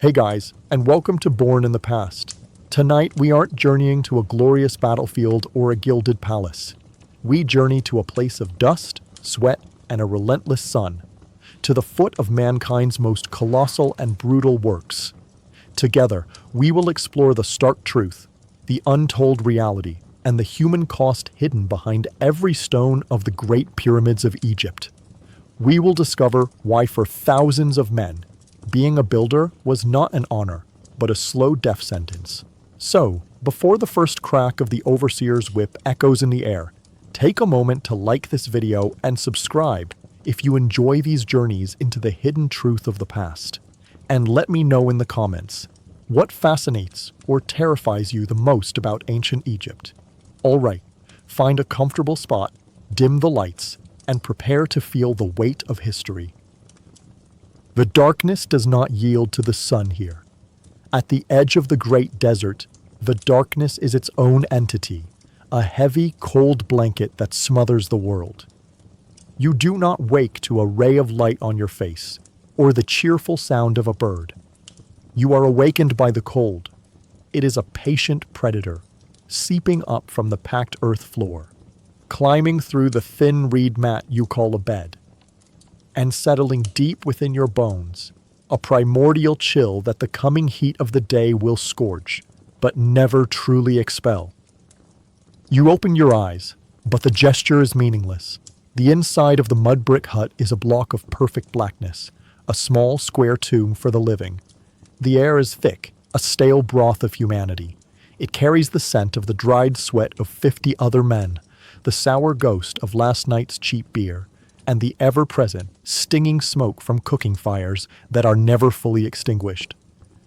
Hey guys, and welcome to Born in the Past. Tonight we aren't journeying to a glorious battlefield or a gilded palace. We journey to a place of dust, sweat, and a relentless sun, to the foot of mankind's most colossal and brutal works. Together, we will explore the stark truth, the untold reality, and the human cost hidden behind every stone of the great pyramids of Egypt. We will discover why for thousands of men, being a builder was not an honor, but a slow death sentence. So, before the first crack of the overseer's whip echoes in the air, take a moment to like this video and subscribe if you enjoy these journeys into the hidden truth of the past. And let me know in the comments, what fascinates or terrifies you the most about ancient Egypt? Alright, find a comfortable spot, dim the lights, and prepare to feel the weight of history. The darkness does not yield to the sun here. At the edge of the great desert, the darkness is its own entity, a heavy, cold blanket that smothers the world. You do not wake to a ray of light on your face, or the cheerful sound of a bird. You are awakened by the cold. It is a patient predator, seeping up from the packed earth floor, climbing through the thin reed mat you call a bed, and settling deep within your bones, a primordial chill that the coming heat of the day will scorch, but never truly expel. You open your eyes, but the gesture is meaningless. The inside of the mud brick hut is a block of perfect blackness, a small square tomb for the living. The air is thick, a stale broth of humanity. It carries the scent of the dried sweat of 50 other men, the sour ghost of last night's cheap beer, and the ever-present, stinging smoke from cooking fires that are never fully extinguished.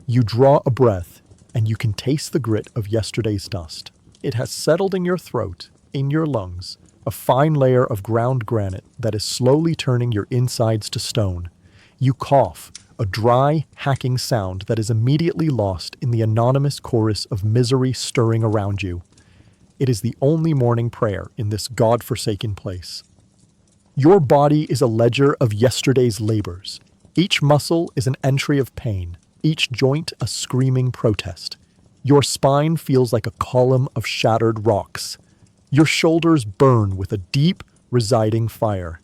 You draw a breath, and you can taste the grit of yesterday's dust. It has settled in your throat, in your lungs, a fine layer of ground granite that is slowly turning your insides to stone. You cough, a dry, hacking sound that is immediately lost in the anonymous chorus of misery stirring around you. It is the only morning prayer in this God-forsaken place. Your body is a ledger of yesterday's labors. Each muscle is an entry of pain, each joint a screaming protest. Your spine feels like a column of shattered rocks. Your shoulders burn with a deep, residing fire.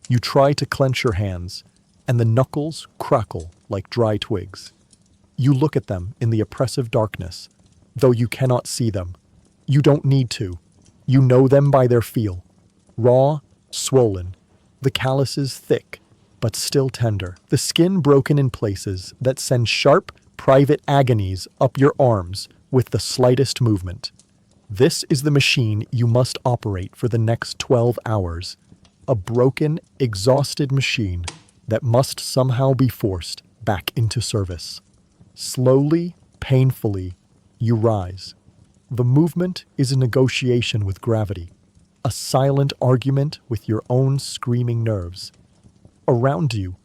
You try to clench your hands, and the knuckles crackle like dry twigs. You look at them in the oppressive darkness, though you cannot see them. You don't need to. You know them by their feel. Raw, swollen, the calluses thick, but still tender, the skin broken in places that send sharp, private agonies up your arms with the slightest movement. This is the machine you must operate for the next 12 hours, a broken, exhausted machine that must somehow be forced back into service. Slowly, painfully, you rise. The movement is a negotiation with gravity, a silent argument with your own screaming nerves. Around you,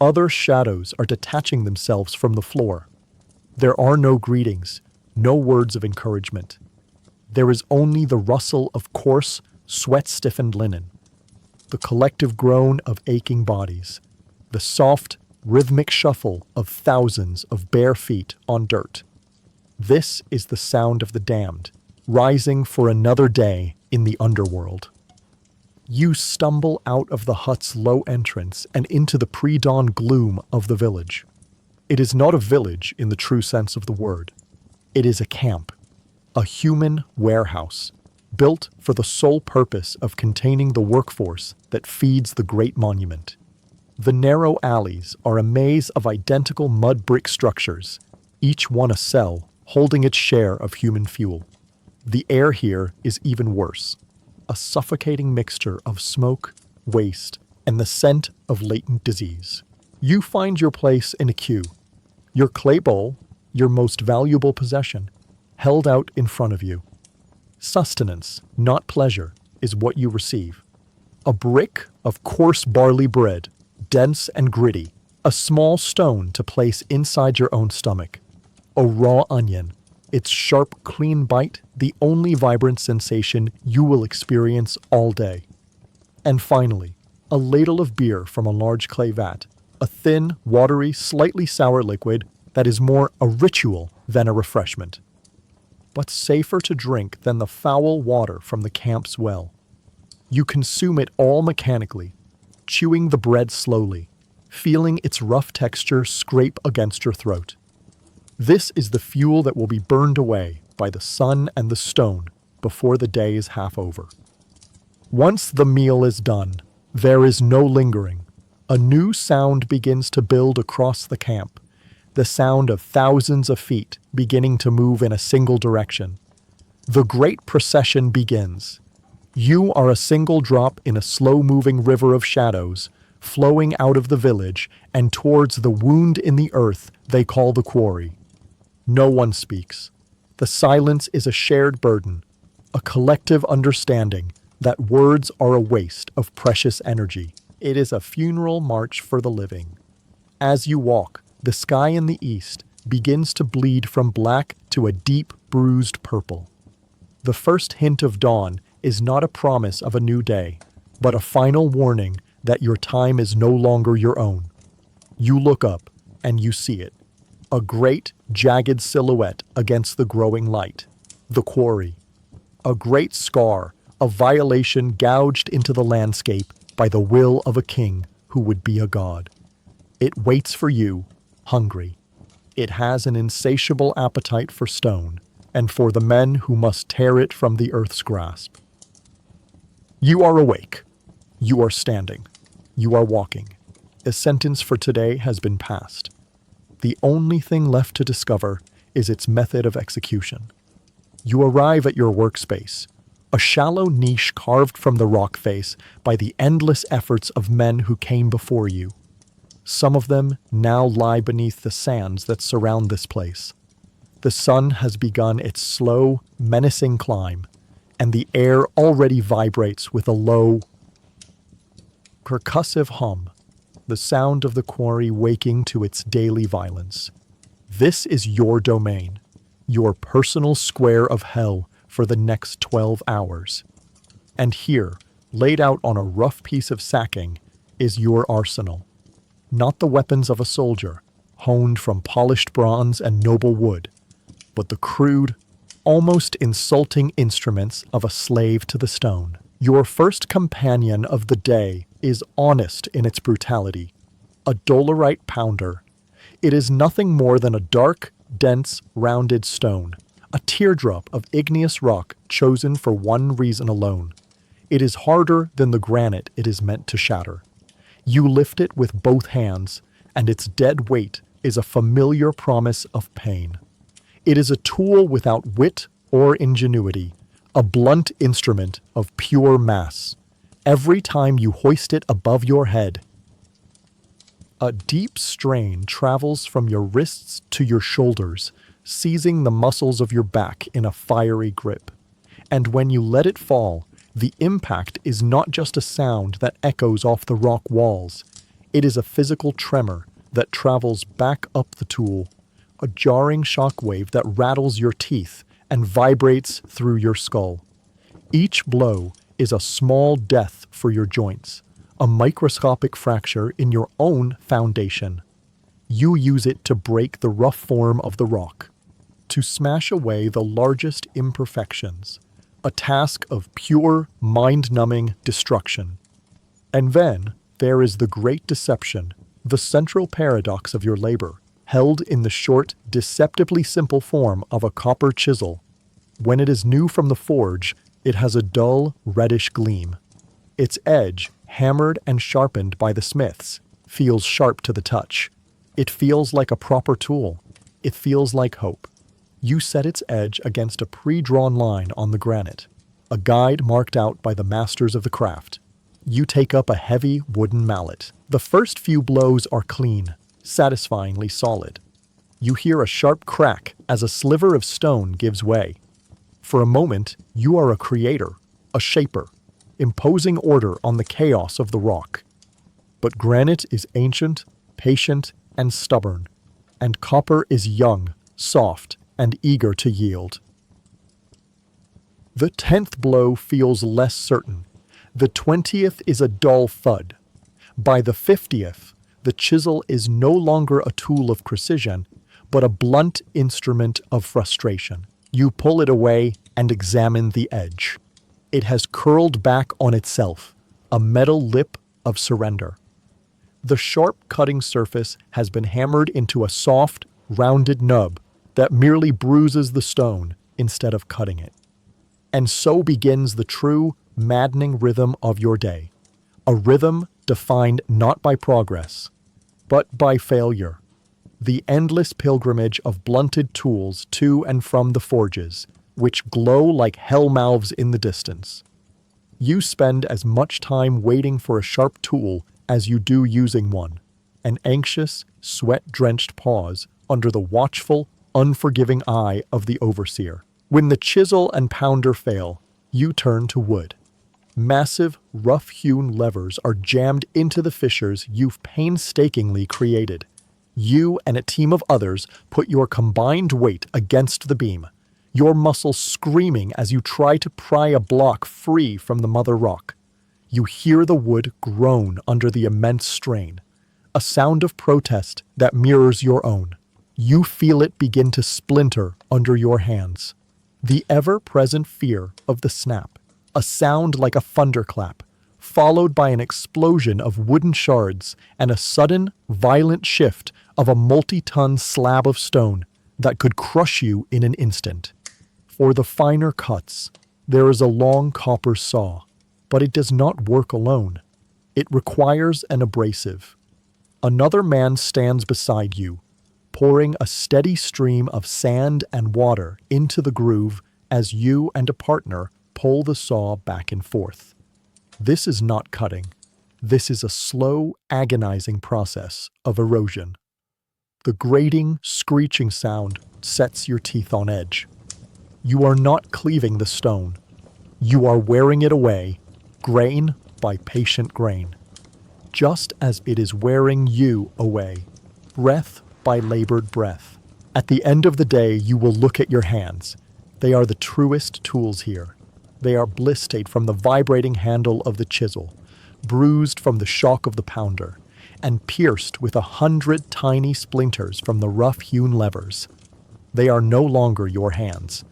other shadows are detaching themselves from the floor. There are no greetings, no words of encouragement. There is only the rustle of coarse, sweat-stiffened linen, the collective groan of aching bodies, the soft, rhythmic shuffle of thousands of bare feet on dirt. This is the sound of the damned, rising for another day in the underworld. You stumble out of the hut's low entrance and into the pre-dawn gloom of the village. It is not a village in the true sense of the word. It is a camp, a human warehouse, built for the sole purpose of containing the workforce that feeds the great monument. The narrow alleys are a maze of identical mud brick structures, each one a cell holding its share of human fuel. The air here is even worse, a suffocating mixture of smoke, waste, and the scent of latent disease. You find your place in a queue, your clay bowl, your most valuable possession, held out in front of you. Sustenance, not pleasure, is what you receive. A brick of coarse barley bread, dense and gritty, a small stone to place inside your own stomach, a raw onion, its sharp, clean bite the only vibrant sensation you will experience all day. And finally, a ladle of beer from a large clay vat, a thin, watery, slightly sour liquid that is more a ritual than a refreshment, but safer to drink than the foul water from the camp's well. You consume it all mechanically, chewing the bread slowly, feeling its rough texture scrape against your throat. This is the fuel that will be burned away by the sun and the stone before the day is half over. Once the meal is done, there is no lingering. A new sound begins to build across the camp, the sound of thousands of feet beginning to move in a single direction. The great procession begins. You are a single drop in a slow-moving river of shadows, flowing out of the village and towards the wound in the earth they call the quarry. No one speaks. The silence is a shared burden, a collective understanding that words are a waste of precious energy. It is a funeral march for the living. As you walk, the sky in the east begins to bleed from black to a deep, bruised purple. The first hint of dawn is not a promise of a new day, but a final warning that your time is no longer your own. You look up, and you see it. A great, jagged silhouette against the growing light. The quarry. A great scar, a violation gouged into the landscape by the will of a king who would be a god. It waits for you, hungry. It has an insatiable appetite for stone, and for the men who must tear it from the earth's grasp. You are awake. You are standing. You are walking. A sentence for today has been passed. The only thing left to discover is its method of execution. You arrive at your workspace, a shallow niche carved from the rock face by the endless efforts of men who came before you. Some of them now lie beneath the sands that surround this place. The sun has begun its slow, menacing climb, and the air already vibrates with a low, percussive hum, the sound of the quarry waking to its daily violence. This is your domain, your personal square of hell for the next 12 hours. And here, laid out on a rough piece of sacking, is your arsenal. Not the weapons of a soldier, honed from polished bronze and noble wood, but the crude, almost insulting instruments of a slave to the stone. Your first companion of the day is honest in its brutality, a dolerite pounder. It is nothing more than a dark, dense, rounded stone, a teardrop of igneous rock chosen for one reason alone. It is harder than the granite it is meant to shatter. You lift it with both hands, and its dead weight is a familiar promise of pain. It is a tool without wit or ingenuity, a blunt instrument of pure mass. Every time you hoist it above your head, a deep strain travels from your wrists to your shoulders, seizing the muscles of your back in a fiery grip. And when you let it fall, the impact is not just a sound that echoes off the rock walls. It is a physical tremor that travels back up the tool, a jarring shockwave that rattles your teeth and vibrates through your skull. Each blow is a small death for your joints, a microscopic fracture in your own foundation. You use it to break the rough form of the rock, to smash away the largest imperfections, a task of pure, mind-numbing destruction. And then there is the great deception, the central paradox of your labor, held in the short, deceptively simple form of a copper chisel. When it is new from the forge, it has a dull, reddish gleam. Its edge, hammered and sharpened by the smiths, feels sharp to the touch. It feels like a proper tool. It feels like hope. You set its edge against a pre-drawn line on the granite, a guide marked out by the masters of the craft. You take up a heavy wooden mallet. The first few blows are clean, satisfyingly solid. You hear a sharp crack as a sliver of stone gives way. For a moment, you are a creator, a shaper, imposing order on the chaos of the rock. But granite is ancient, patient, and stubborn, and copper is young, soft, and eager to yield. The 10th blow feels less certain. The 20th is a dull thud. By the 50th, the chisel is no longer a tool of precision, but a blunt instrument of frustration. You pull it away and examine the edge. It has curled back on itself, a metal lip of surrender. The sharp cutting surface has been hammered into a soft, rounded nub that merely bruises the stone instead of cutting it. And so begins the true, maddening rhythm of your day. A rhythm defined not by progress, but by failure. The endless pilgrimage of blunted tools to and from the forges, which glow like hell mouths in the distance. You spend as much time waiting for a sharp tool as you do using one, an anxious, sweat-drenched pause under the watchful, unforgiving eye of the overseer. When the chisel and pounder fail, you turn to wood. Massive, rough-hewn levers are jammed into the fissures you've painstakingly created. You and a team of others put your combined weight against the beam, your muscles screaming as you try to pry a block free from the mother rock. You hear the wood groan under the immense strain, a sound of protest that mirrors your own. You feel it begin to splinter under your hands. The ever-present fear of the snap, a sound like a thunderclap, followed by an explosion of wooden shards and a sudden, violent shift of a multi-ton slab of stone that could crush you in an instant. For the finer cuts, there is a long copper saw, but it does not work alone. It requires an abrasive. Another man stands beside you, pouring a steady stream of sand and water into the groove as you and a partner pull the saw back and forth. This is not cutting. This is a slow, agonizing process of erosion. The grating, screeching sound sets your teeth on edge. You are not cleaving the stone. You are wearing it away, grain by patient grain, just as it is wearing you away, breath by labored breath. At the end of the day, you will look at your hands. They are the truest tools here. They are blistered from the vibrating handle of the chisel, bruised from the shock of the pounder, and pierced with 100 tiny splinters from the rough-hewn levers. They are no longer your hands.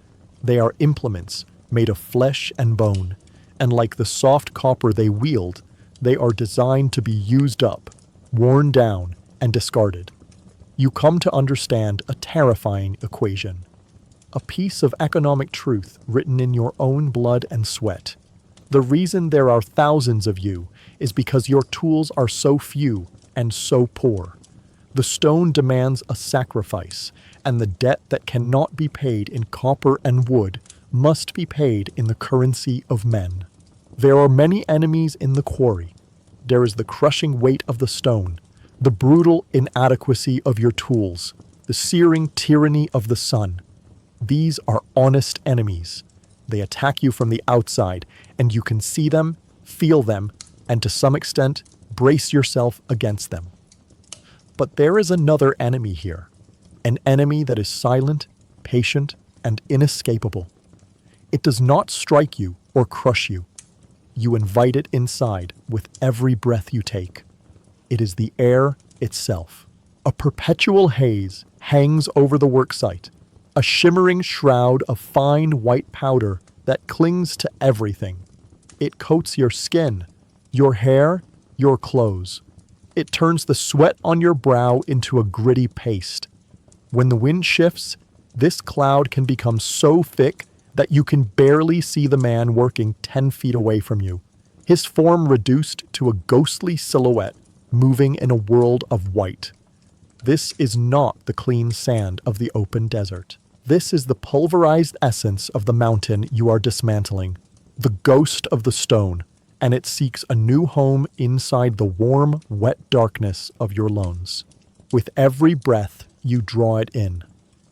They are implements made of flesh and bone, and like the soft copper they wield, they are designed to be used up, worn down, and discarded. You come to understand a terrifying equation, a piece of economic truth written in your own blood and sweat. The reason there are thousands of you is because your tools are so few and so poor. The stone demands a sacrifice, and the debt that cannot be paid in copper and wood must be paid in the currency of men. There are many enemies in the quarry. There is the crushing weight of the stone, the brutal inadequacy of your tools, the searing tyranny of the sun. These are honest enemies. They attack you from the outside, and you can see them, feel them, and to some extent, brace yourself against them. But there is another enemy here, an enemy that is silent, patient, and inescapable. It does not strike you or crush you. You invite it inside with every breath you take. It is the air itself. A perpetual haze hangs over the worksite, a shimmering shroud of fine white powder that clings to everything. It coats your skin, your hair, your clothes. It turns the sweat on your brow into a gritty paste. When the wind shifts, this cloud can become so thick that you can barely see the man working 10 feet away from you, his form reduced to a ghostly silhouette moving in a world of white. This is not the clean sand of the open desert. This is the pulverized essence of the mountain you are dismantling, the ghost of the stone, and it seeks a new home inside the warm, wet darkness of your lungs. With every breath, you draw it in.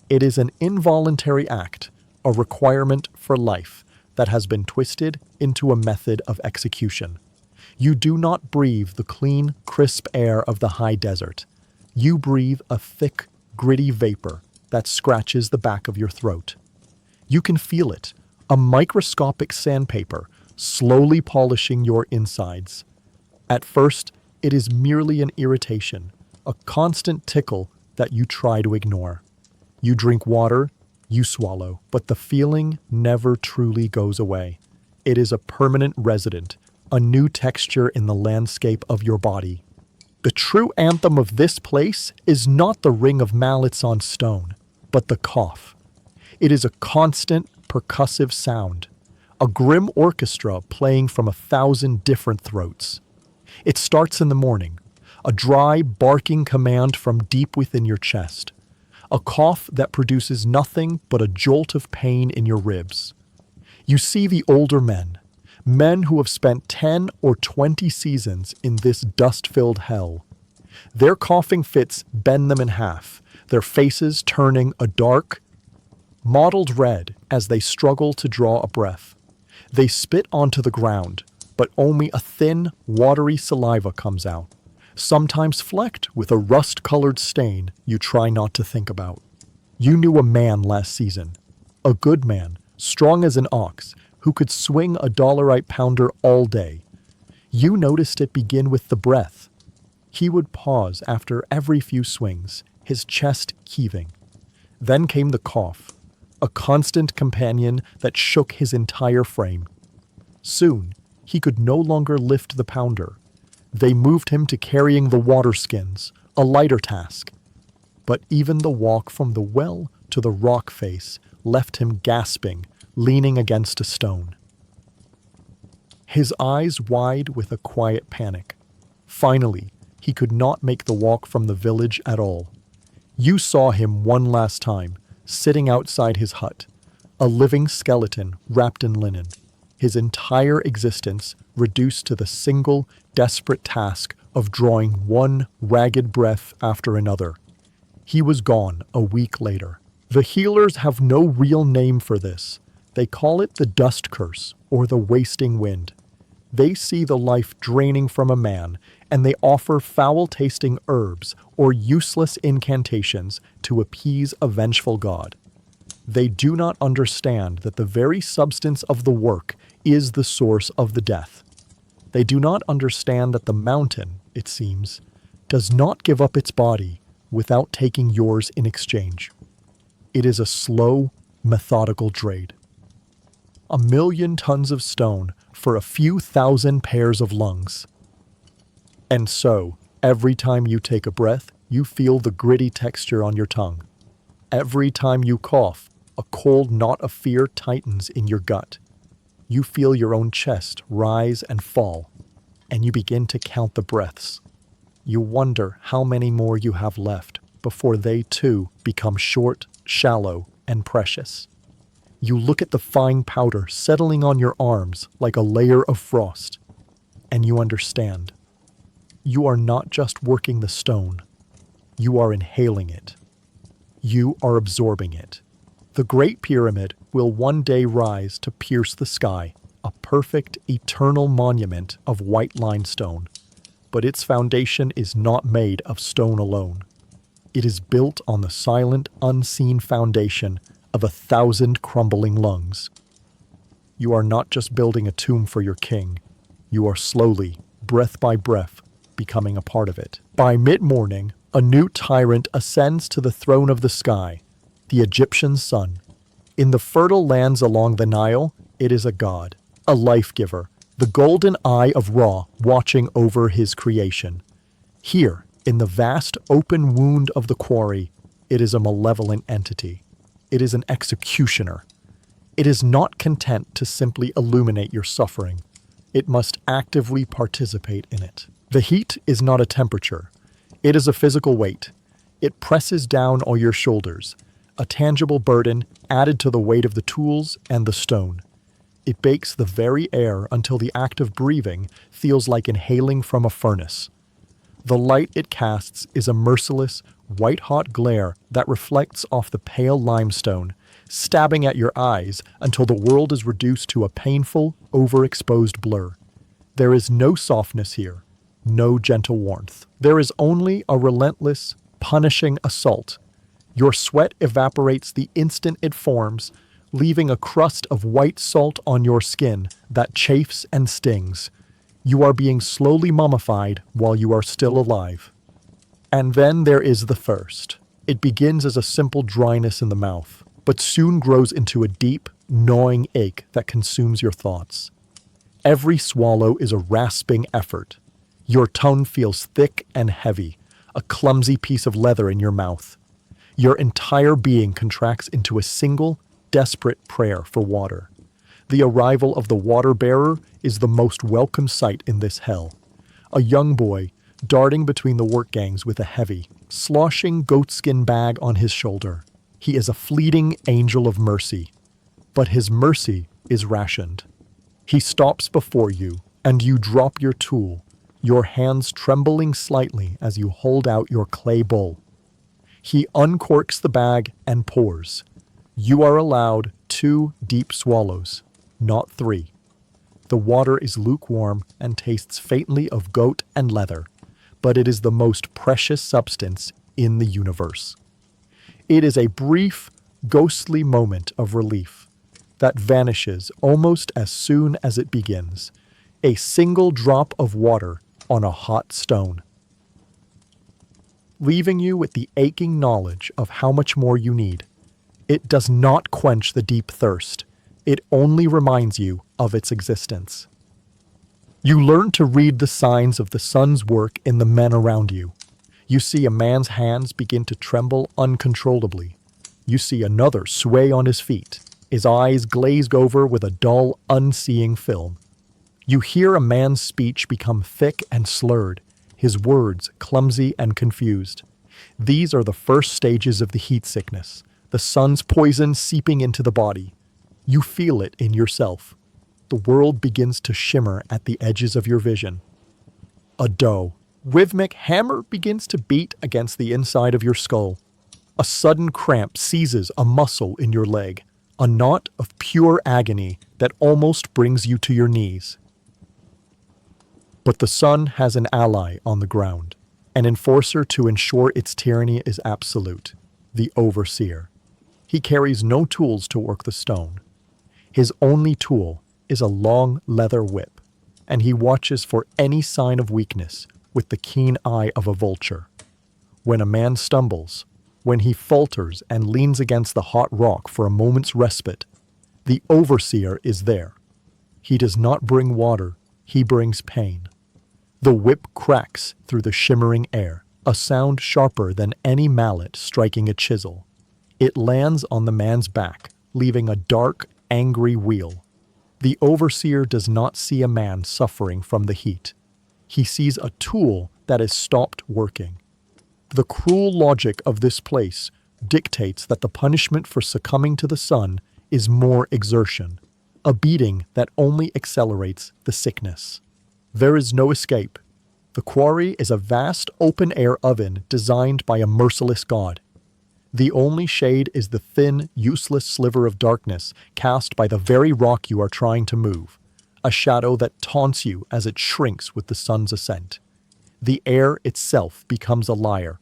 It is an involuntary act, a requirement for life that has been twisted into a method of execution. You do not breathe the clean, crisp air of the high desert. You breathe a thick, gritty vapor that scratches the back of your throat. You can feel it, a microscopic sandpaper slowly polishing your insides. At first, it is merely an irritation, a constant tickle that you try to ignore. You drink water, you swallow, but the feeling never truly goes away. It is a permanent resident, a new texture in the landscape of your body. The true anthem of this place is not the ring of mallets on stone, but the cough. It is a constant, percussive sound, a grim orchestra playing from 1,000 different throats. It starts in the morning, a dry, barking command from deep within your chest, a cough that produces nothing but a jolt of pain in your ribs. You see the older men who have spent 10 or 20 seasons in this dust-filled hell. Their coughing fits bend them in half, their faces turning a dark, mottled red as they struggle to draw a breath. They spit onto the ground, but only a thin, watery saliva comes out, sometimes flecked with a rust-colored stain you try not to think about. You knew a man last season, a good man, strong as an ox, who could swing a dollarite pounder all day. You noticed it begin with the breath. He would pause after every few swings, his chest heaving. Then came the cough, a constant companion that shook his entire frame. Soon, he could no longer lift the pounder. They moved him to carrying the water skins, a lighter task. But even the walk from the well to the rock face left him gasping, leaning against a stone. His eyes wide with a quiet panic. Finally, he could not make the walk from the village at all. You saw him one last time, sitting outside his hut, a living skeleton wrapped in linen, his entire existence reduced to the single, desperate task of drawing one ragged breath after another. He was gone a week later. The healers have no real name for this. They call it the dust curse or the wasting wind. They see the life draining from a man, and they offer foul-tasting herbs or useless incantations to appease a vengeful god. They do not understand that the very substance of the work is the source of the death. They do not understand that the mountain, it seems, does not give up its body without taking yours in exchange. It is a slow, methodical trade. 1,000,000 tons of stone for a few thousand pairs of lungs. And so, every time you take a breath, you feel the gritty texture on your tongue. Every time you cough, a cold knot of fear tightens in your gut. You feel your own chest rise and fall, and you begin to count the breaths. You wonder how many more you have left before they too become short, shallow, and precious. You look at the fine powder settling on your arms like a layer of frost, and you understand. You are not just working the stone, you are inhaling it. You are absorbing it. The Great Pyramid will one day rise to pierce the sky, a perfect, eternal monument of white limestone. But its foundation is not made of stone alone. It is built on the silent, unseen foundation of 1,000 crumbling lungs. You are not just building a tomb for your king. You are slowly, breath by breath, becoming a part of it. By mid-morning, a new tyrant ascends to the throne of the sky, the Egyptian sun. In the fertile lands along the Nile, it is a god, a life-giver, the golden eye of Ra watching over his creation. Here, in the vast open wound of the quarry, it is a malevolent entity. It is an executioner. It is not content to simply illuminate your suffering. It must actively participate in it. The heat is not a temperature. It is a physical weight. It presses down on your shoulders, a tangible burden added to the weight of the tools and the stone. It bakes the very air until the act of breathing feels like inhaling from a furnace. The light it casts is a merciless, white-hot glare that reflects off the pale limestone, stabbing at your eyes until the world is reduced to a painful, overexposed blur. There is no softness here, no gentle warmth. There is only a relentless, punishing assault. Your sweat evaporates the instant it forms, leaving a crust of white salt on your skin that chafes and stings. You are being slowly mummified while you are still alive. And then there is the thirst. It begins as a simple dryness in the mouth, but soon grows into a deep, gnawing ache that consumes your thoughts. Every swallow is a rasping effort. Your tongue feels thick and heavy, a clumsy piece of leather in your mouth. Your entire being contracts into a single, desperate prayer for water. The arrival of the water bearer is the most welcome sight in this hell. A young boy, darting between the work gangs with a heavy, sloshing goatskin bag on his shoulder. He is a fleeting angel of mercy, but his mercy is rationed. He stops before you, and you drop your tool, your hands trembling slightly as you hold out your clay bowl. He uncorks the bag and pours. You are allowed 2 deep swallows, not 3. The water is lukewarm and tastes faintly of goat and leather, but it is the most precious substance in the universe. It is a brief, ghostly moment of relief that vanishes almost as soon as it begins, a single drop of water on a hot stone, leaving you with the aching knowledge of how much more you need. It does not quench the deep thirst. It only reminds you of its existence. You learn to read the signs of the sun's work in the men around you. You see a man's hands begin to tremble uncontrollably. You see another sway on his feet, his eyes glazed over with a dull, unseeing film. You hear a man's speech become thick and slurred, his words clumsy and confused. These are the first stages of the heat sickness, the sun's poison seeping into the body. You feel it in yourself. The world begins to shimmer at the edges of your vision. A dull, rhythmic hammer begins to beat against the inside of your skull. A sudden cramp seizes a muscle in your leg, a knot of pure agony that almost brings you to your knees. But the sun has an ally on the ground, an enforcer to ensure its tyranny is absolute, the overseer. He carries no tools to work the stone. His only tool is a long leather whip, and he watches for any sign of weakness with the keen eye of a vulture. When a man stumbles, when he falters and leans against the hot rock for a moment's respite, the overseer is there. He does not bring water, he brings pain. The whip cracks through the shimmering air, a sound sharper than any mallet striking a chisel. It lands on the man's back, leaving a dark, angry wheal. The overseer does not see a man suffering from the heat. He sees a tool that has stopped working. The cruel logic of this place dictates that the punishment for succumbing to the sun is more exertion, a beating that only accelerates the sickness. There is no escape. The quarry is a vast open-air oven designed by a merciless god. The only shade is the thin, useless sliver of darkness cast by the very rock you are trying to move, a shadow that taunts you as it shrinks with the sun's ascent. The air itself becomes a liar.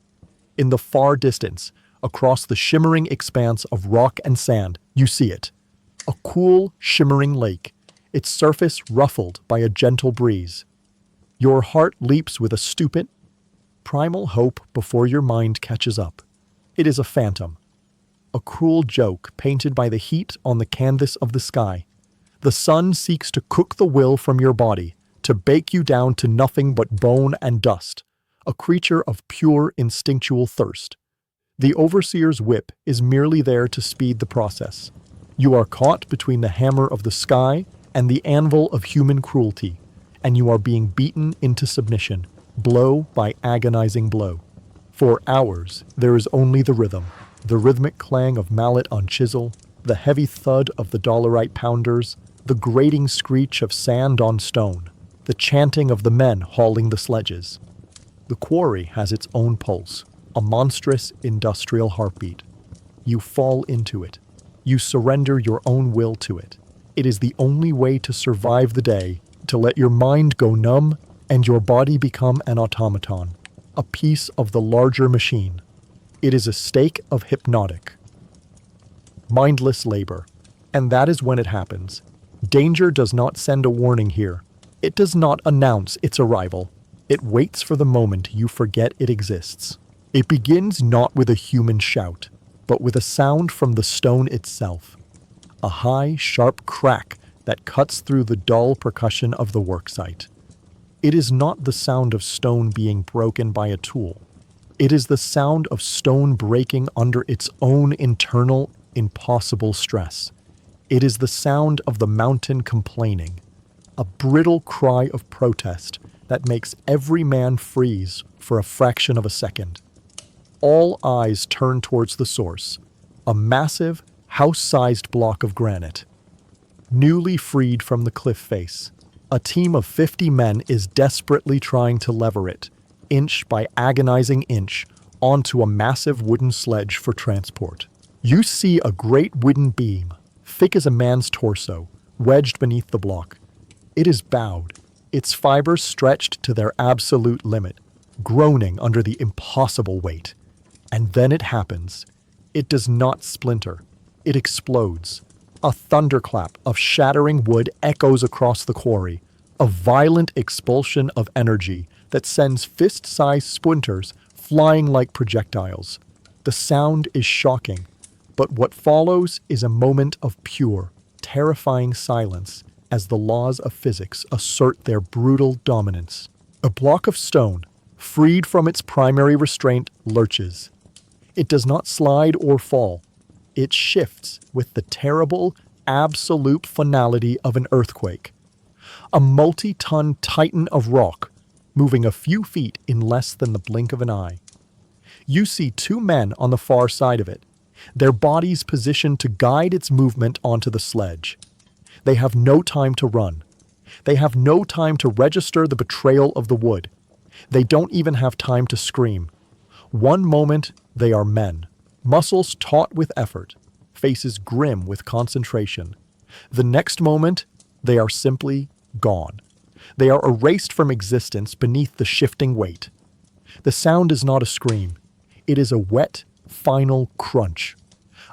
In the far distance, across the shimmering expanse of rock and sand, you see it. A cool, shimmering lake, its surface ruffled by a gentle breeze. Your heart leaps with a stupid, primal hope before your mind catches up. It is a phantom, a cruel joke painted by the heat on the canvas of the sky. The sun seeks to cook the will from your body, to bake you down to nothing but bone and dust, a creature of pure instinctual thirst. The overseer's whip is merely there to speed the process. You are caught between the hammer of the sky and the anvil of human cruelty, and you are being beaten into submission, blow by agonizing blow. For hours, there is only the rhythm, the rhythmic clang of mallet on chisel, the heavy thud of the dolerite pounders, the grating screech of sand on stone, the chanting of the men hauling the sledges. The quarry has its own pulse, a monstrous industrial heartbeat. You fall into it. You surrender your own will to it. It is the only way to survive the day, to let your mind go numb and your body become an automaton, a piece of the larger machine. It is a stake of hypnotic, mindless labor. And that is when it happens. Danger does not send a warning here. It does not announce its arrival. It waits for the moment you forget it exists. It begins not with a human shout, but with a sound from the stone itself, a high, sharp crack that cuts through the dull percussion of the worksite. It is not the sound of stone being broken by a tool. It is the sound of stone breaking under its own internal, impossible stress. It is the sound of the mountain complaining, a brittle cry of protest that makes every man freeze for a fraction of a second. All eyes turn towards the source, a massive, house-sized block of granite. Newly freed from the cliff face, a team of 50 men is desperately trying to lever it, inch by agonizing inch, onto a massive wooden sledge for transport. You see a great wooden beam, thick as a man's torso, wedged beneath the block. It is bowed, its fibers stretched to their absolute limit, groaning under the impossible weight. And then it happens. It does not splinter. It explodes. A thunderclap of shattering wood echoes across the quarry, a violent expulsion of energy that sends fist-sized splinters flying like projectiles. The sound is shocking, but what follows is a moment of pure, terrifying silence as the laws of physics assert their brutal dominance. A block of stone, freed from its primary restraint, lurches. It does not slide or fall. It shifts with the terrible, absolute finality of an earthquake. A multi-ton titan of rock, moving a few feet in less than the blink of an eye. You see two men on the far side of it, their bodies positioned to guide its movement onto the sledge. They have no time to run. They have no time to register the betrayal of the wood. They don't even have time to scream. One moment, they are men, muscles taut with effort, faces grim with concentration. The next moment, they are simply gone. They are erased from existence beneath the shifting weight. The sound is not a scream. It is a wet, final crunch.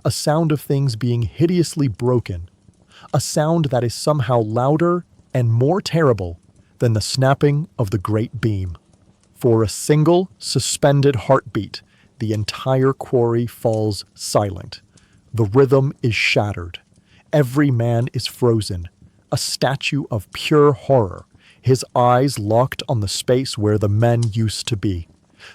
A sound of things being hideously broken. A sound that is somehow louder and more terrible than the snapping of the great beam. For a single, suspended heartbeat, the entire quarry falls silent. The rhythm is shattered. Every man is frozen, a statue of pure horror, his eyes locked on the space where the men used to be.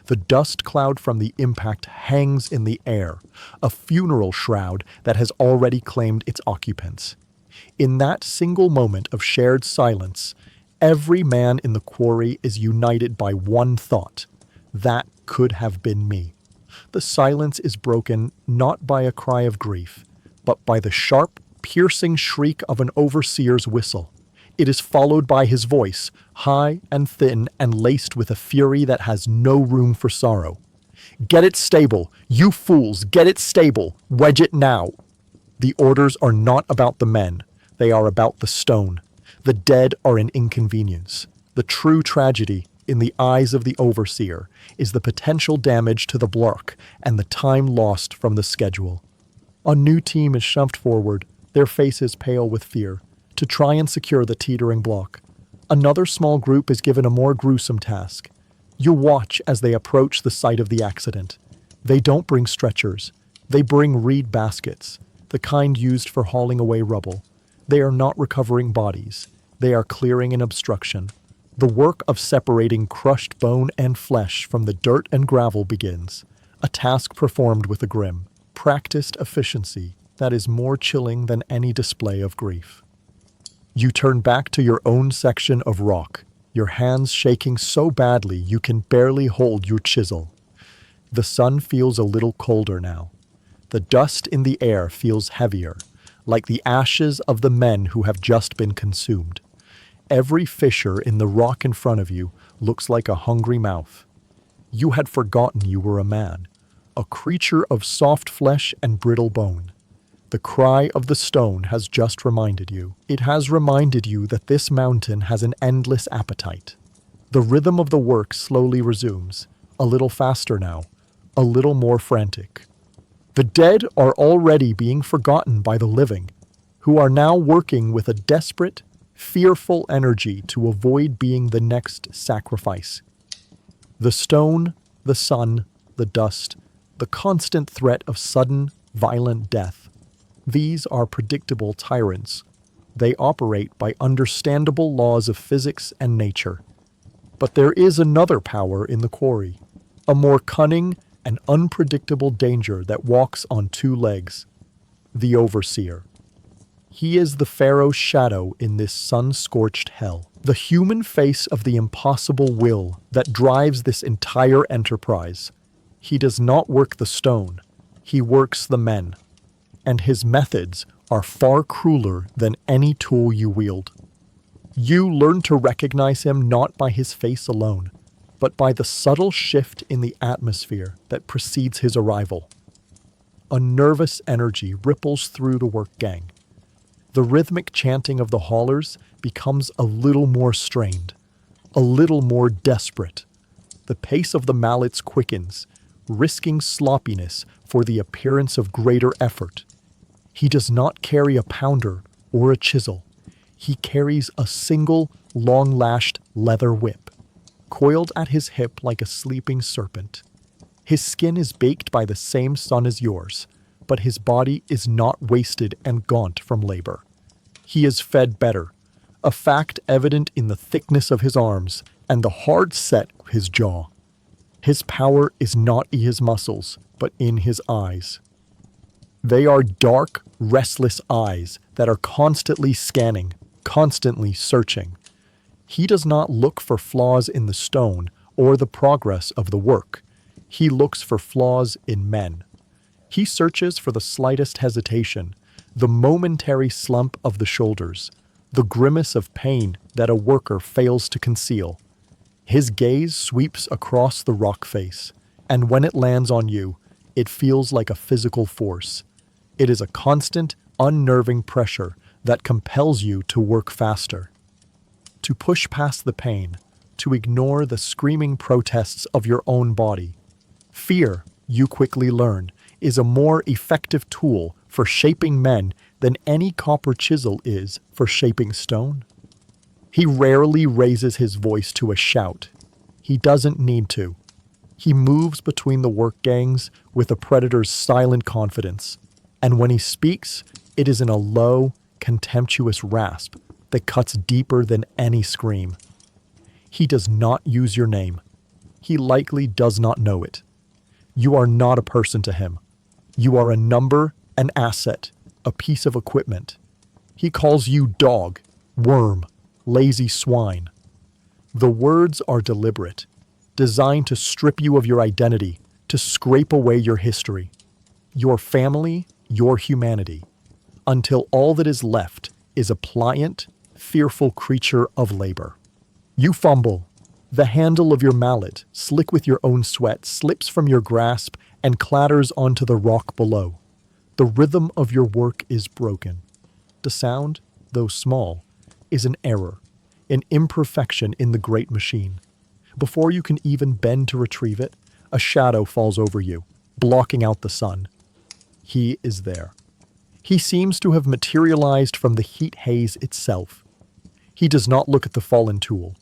The dust cloud from the impact hangs in the air, a funeral shroud that has already claimed its occupants. In that single moment of shared silence, every man in the quarry is united by one thought: that could have been me. The silence is broken not by a cry of grief, but by the sharp, piercing shriek of an overseer's whistle. It is followed by his voice, high and thin and laced with a fury that has no room for sorrow. "Get it stable! You fools, get it stable! Wedge it now!" The orders are not about the men. They are about the stone. The dead are an inconvenience. The true tragedy, in the eyes of the overseer, is the potential damage to the block and the time lost from the schedule. A new team is shoved forward, their faces pale with fear, to try and secure the teetering block. Another small group is given a more gruesome task. You watch as they approach the site of the accident. They don't bring stretchers. They bring reed baskets, the kind used for hauling away rubble. They are not recovering bodies. They are clearing an obstruction. The work of separating crushed bone and flesh from the dirt and gravel begins, a task performed with a grim, practiced efficiency that is more chilling than any display of grief. You turn back to your own section of rock, your hands shaking so badly you can barely hold your chisel. The sun feels a little colder now. The dust in the air feels heavier, like the ashes of the men who have just been consumed. Every fissure in the rock in front of you looks like a hungry mouth. You had forgotten you were a man, a creature of soft flesh and brittle bone. The cry of the stone has just reminded you. It has reminded you that this mountain has an endless appetite. The rhythm of the work slowly resumes, a little faster now, a little more frantic. The dead are already being forgotten by the living, who are now working with a desperate, fearful energy to avoid being the next sacrifice. The stone, the sun, the the dust, the constant threat of sudden, violent death. These are predictable tyrants. They operate by understandable laws of physics and nature. But there is another power in the quarry, a more cunning and unpredictable danger that walks on two legs: the overseer. He is the pharaoh's shadow in this sun-scorched hell, the human face of the impossible will that drives this entire enterprise. He does not work the stone, he works the men, and his methods are far crueler than any tool you wield. You learn to recognize him not by his face alone, but by the subtle shift in the atmosphere that precedes his arrival. A nervous energy ripples through the work gang. The rhythmic chanting of the haulers becomes a little more strained, a little more desperate. The pace of the mallets quickens, risking sloppiness for the appearance of greater effort. He does not carry a pounder or a chisel. He carries a single, long-lashed leather whip, coiled at his hip like a sleeping serpent. His skin is baked by the same sun as yours, but his body is not wasted and gaunt from labor. He is fed better, a fact evident in the thickness of his arms and the hard set of his jaw. His power is not in his muscles, but in his eyes. They are dark, restless eyes that are constantly scanning, constantly searching. He does not look for flaws in the stone or the progress of the work. He looks for flaws in men. He searches for the slightest hesitation, the momentary slump of the shoulders, the grimace of pain that a worker fails to conceal. His gaze sweeps across the rock face, and when it lands on you, it feels like a physical force. It is a constant, unnerving pressure that compels you to work faster, to push past the pain, to ignore the screaming protests of your own body. Fear, you quickly learn, is a more effective tool for shaping men than any copper chisel is for shaping stone. He rarely raises his voice to a shout. He doesn't need to. He moves between the work gangs with a predator's silent confidence, and when he speaks, it is in a low, contemptuous rasp that cuts deeper than any scream. He does not use your name. He likely does not know it. You are not a person to him. You are a number, an asset, a piece of equipment. He calls you dog, worm, lazy swine. The words are deliberate, designed to strip you of your identity, to scrape away your history, your family, your humanity, until all that is left is a pliant, fearful creature of labor. You fumble. The handle of your mallet, slick with your own sweat, slips from your grasp and clatters onto the rock below. The rhythm of your work is broken. The sound, though small, is an error, an imperfection in the great machine. Before you can even bend to retrieve it, a shadow falls over you, blocking out the sun. He is there. He seems to have materialized from the heat haze itself. He does not look at the fallen tool.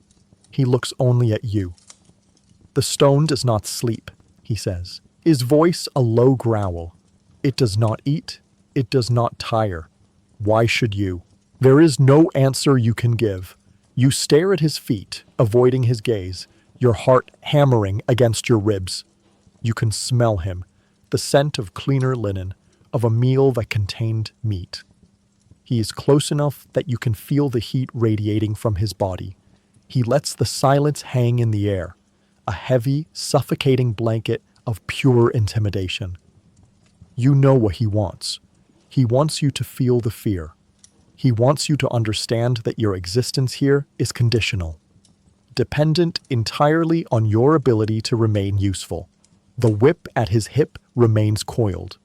He looks only at you. The stone does not sleep, he says, his voice a low growl. It does not eat. It does not tire. Why should you? There is no answer you can give. You stare at his feet, avoiding his gaze, your heart hammering against your ribs. You can smell him, the scent of cleaner linen, of a meal that contained meat. He is close enough that you can feel the heat radiating from his body. He lets the silence hang in the air, a heavy, suffocating blanket of pure intimidation. You know what he wants. He wants you to feel the fear. He wants you to understand that your existence here is conditional, dependent entirely on your ability to remain useful. The whip at his hip remains coiled.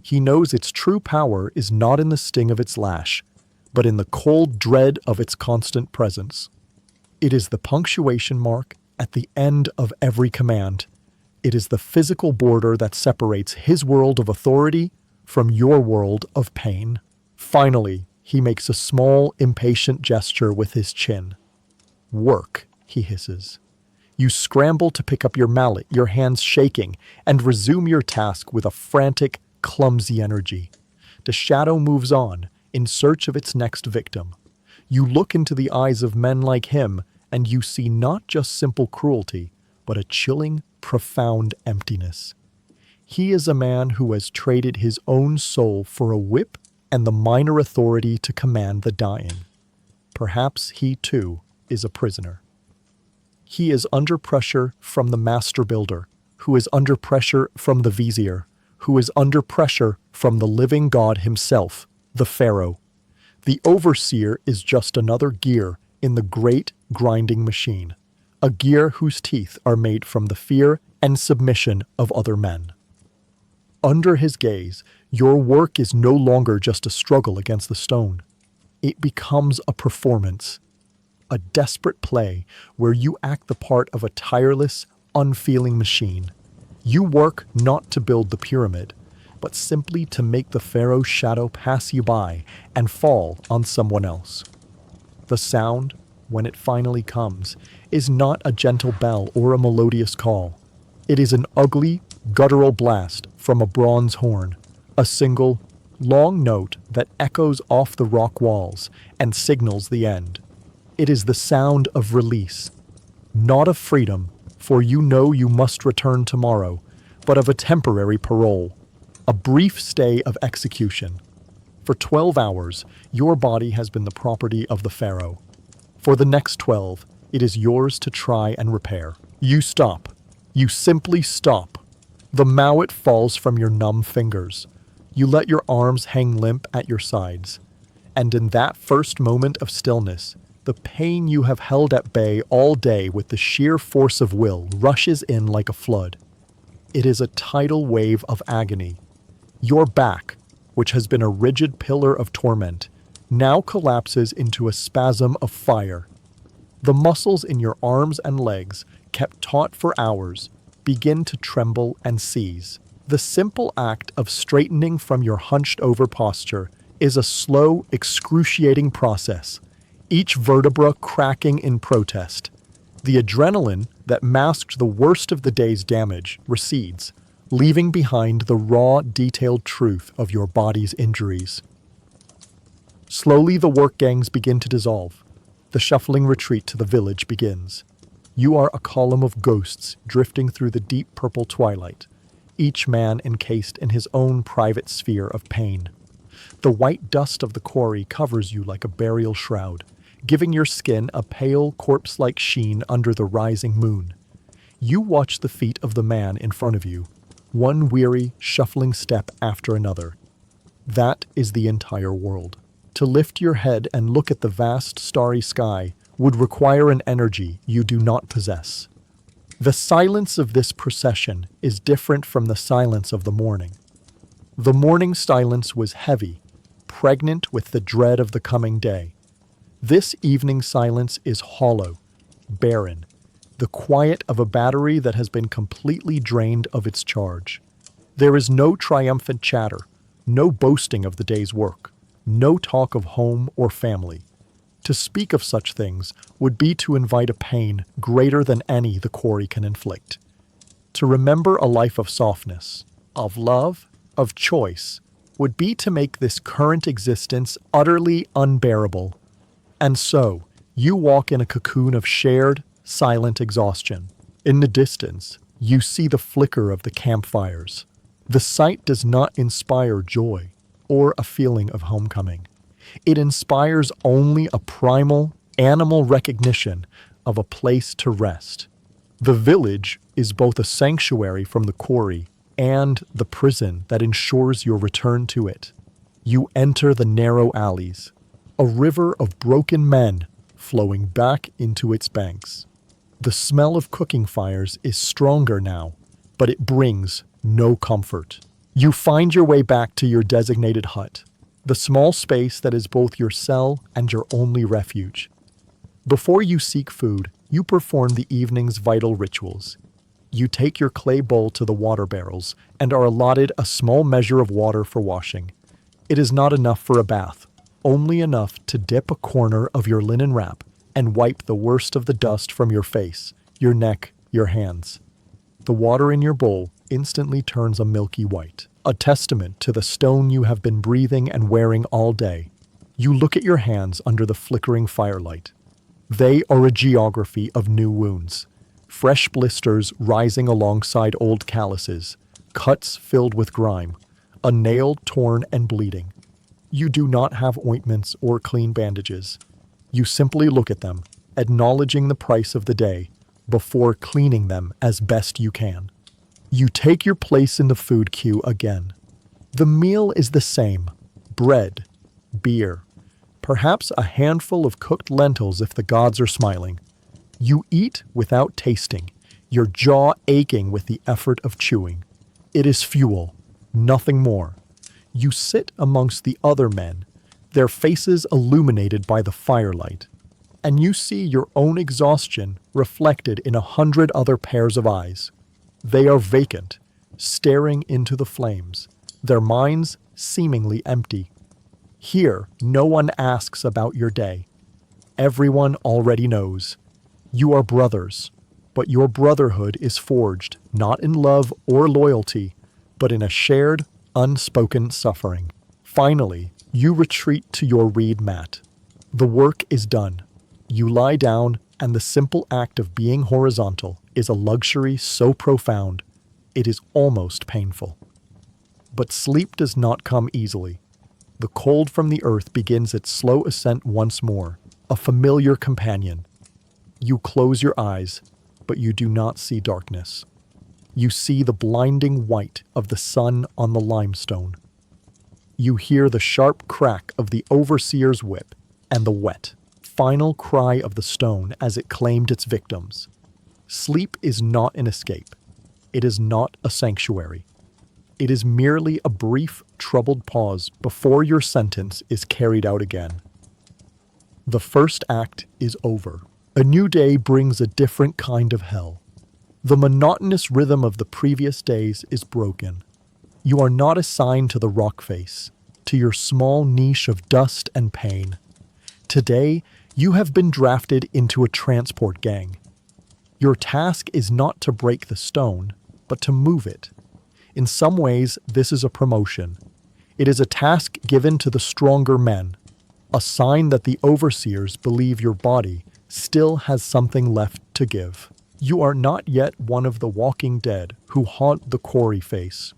He knows its true power is not in the sting of its lash, but in the cold dread of its constant presence. It is the punctuation mark at the end of every command. It is the physical border that separates his world of authority from your world of pain. Finally, he makes a small, impatient gesture with his chin. Work, he hisses. You scramble to pick up your mallet, your hands shaking, and resume your task with a frantic, clumsy energy. The shadow moves on, in search of its next victim. You look into the eyes of men like him, and you see not just simple cruelty, but a chilling, profound emptiness. He is a man who has traded his own soul for a whip and the minor authority to command the dying. Perhaps he, too, is a prisoner. He is under pressure from the master builder, who is under pressure from the vizier, who is under pressure from the living God himself, the pharaoh. The overseer is just another gear in the great grinding machine, a gear whose teeth are made from the fear and submission of other men. Under his gaze, your work is no longer just a struggle against the stone. It becomes a performance, a desperate play where you act the part of a tireless, unfeeling machine. You work not to build the pyramid, but simply to make the pharaoh's shadow pass you by and fall on someone else. The sound, when it finally comes, is not a gentle bell or a melodious call. It is an ugly, guttural blast from a bronze horn, a single, long note that echoes off the rock walls and signals the end. It is the sound of release, not of freedom, for you know you must return tomorrow, but of a temporary parole, a brief stay of execution. For 12 hours, your body has been the property of the pharaoh. For the next 12, it is yours to try and repair. You stop. You simply stop. The mallet falls from your numb fingers. You let your arms hang limp at your sides. And in that first moment of stillness, the pain you have held at bay all day with the sheer force of will rushes in like a flood. It is a tidal wave of agony. Your back, which has been a rigid pillar of torment, now collapses into a spasm of fire. The muscles in your arms and legs, kept taut for hours, begin to tremble and seize. The simple act of straightening from your hunched-over posture is a slow, excruciating process, each vertebra cracking in protest. The adrenaline that masked the worst of the day's damage recedes, leaving behind the raw, detailed truth of your body's injuries. Slowly the work gangs begin to dissolve. The shuffling retreat to the village begins. You are a column of ghosts drifting through the deep purple twilight, each man encased in his own private sphere of pain. The white dust of the quarry covers you like a burial shroud, giving your skin a pale, corpse-like sheen under the rising moon. You watch the feet of the man in front of you, one weary, shuffling step after another. That is the entire world. To lift your head and look at the vast, starry sky would require an energy you do not possess. The silence of this procession is different from the silence of the morning. The morning silence was heavy, pregnant with the dread of the coming day. This evening silence is hollow, barren, the quiet of a battery that has been completely drained of its charge. There is no triumphant chatter, no boasting of the day's work, no talk of home or family. To speak of such things would be to invite a pain greater than any the quarry can inflict. To remember a life of softness, of love, of choice, would be to make this current existence utterly unbearable. And so, you walk in a cocoon of shared, silent exhaustion. In the distance, you see the flicker of the campfires. The sight does not inspire joy or a feeling of homecoming. It inspires only a primal, animal recognition of a place to rest. The village is both a sanctuary from the quarry and the prison that ensures your return to it. You enter the narrow alleys, a river of broken men flowing back into its banks. The smell of cooking fires is stronger now, but it brings no comfort. You find your way back to your designated hut, the small space that is both your cell and your only refuge. Before you seek food, you perform the evening's vital rituals. You take your clay bowl to the water barrels and are allotted a small measure of water for washing. It is not enough for a bath, only enough to dip a corner of your linen wrap and wipe the worst of the dust from your face, your neck, your hands. The water in your bowl instantly turns a milky white, a testament to the stone you have been breathing and wearing all day. You look at your hands under the flickering firelight. They are a geography of new wounds. Fresh blisters rising alongside old calluses, cuts filled with grime, a nail torn and bleeding. You do not have ointments or clean bandages. You simply look at them, acknowledging the price of the day, before cleaning them as best you can. You take your place in the food queue again. The meal is the same: bread, beer, perhaps a handful of cooked lentils if the gods are smiling. You eat without tasting, your jaw aching with the effort of chewing. It is fuel, nothing more. You sit amongst the other men, their faces illuminated by the firelight, and you see your own exhaustion reflected in 100 other pairs of eyes. They are vacant, staring into the flames, their minds seemingly empty. Here, no one asks about your day. Everyone already knows. You are brothers, but your brotherhood is forged not in love or loyalty, but in a shared, unspoken suffering. Finally, you retreat to your reed mat. The work is done. You lie down, and the simple act of being horizontal is a luxury so profound, it is almost painful. But sleep does not come easily. The cold from the earth begins its slow ascent once more, a familiar companion. You close your eyes, but you do not see darkness. You see the blinding white of the sun on the limestone. You hear the sharp crack of the overseer's whip and the wet, final cry of the stone as it claimed its victims. Sleep is not an escape. It is not a sanctuary. It is merely a brief, troubled pause before your sentence is carried out again. The first act is over. A new day brings a different kind of hell. The monotonous rhythm of the previous days is broken. You are not assigned to the rock face, to your small niche of dust and pain. Today, you have been drafted into a transport gang. Your task is not to break the stone, but to move it. In some ways, this is a promotion. It is a task given to the stronger men, a sign that the overseers believe your body still has something left to give. You are not yet one of the walking dead who haunt the quarry face.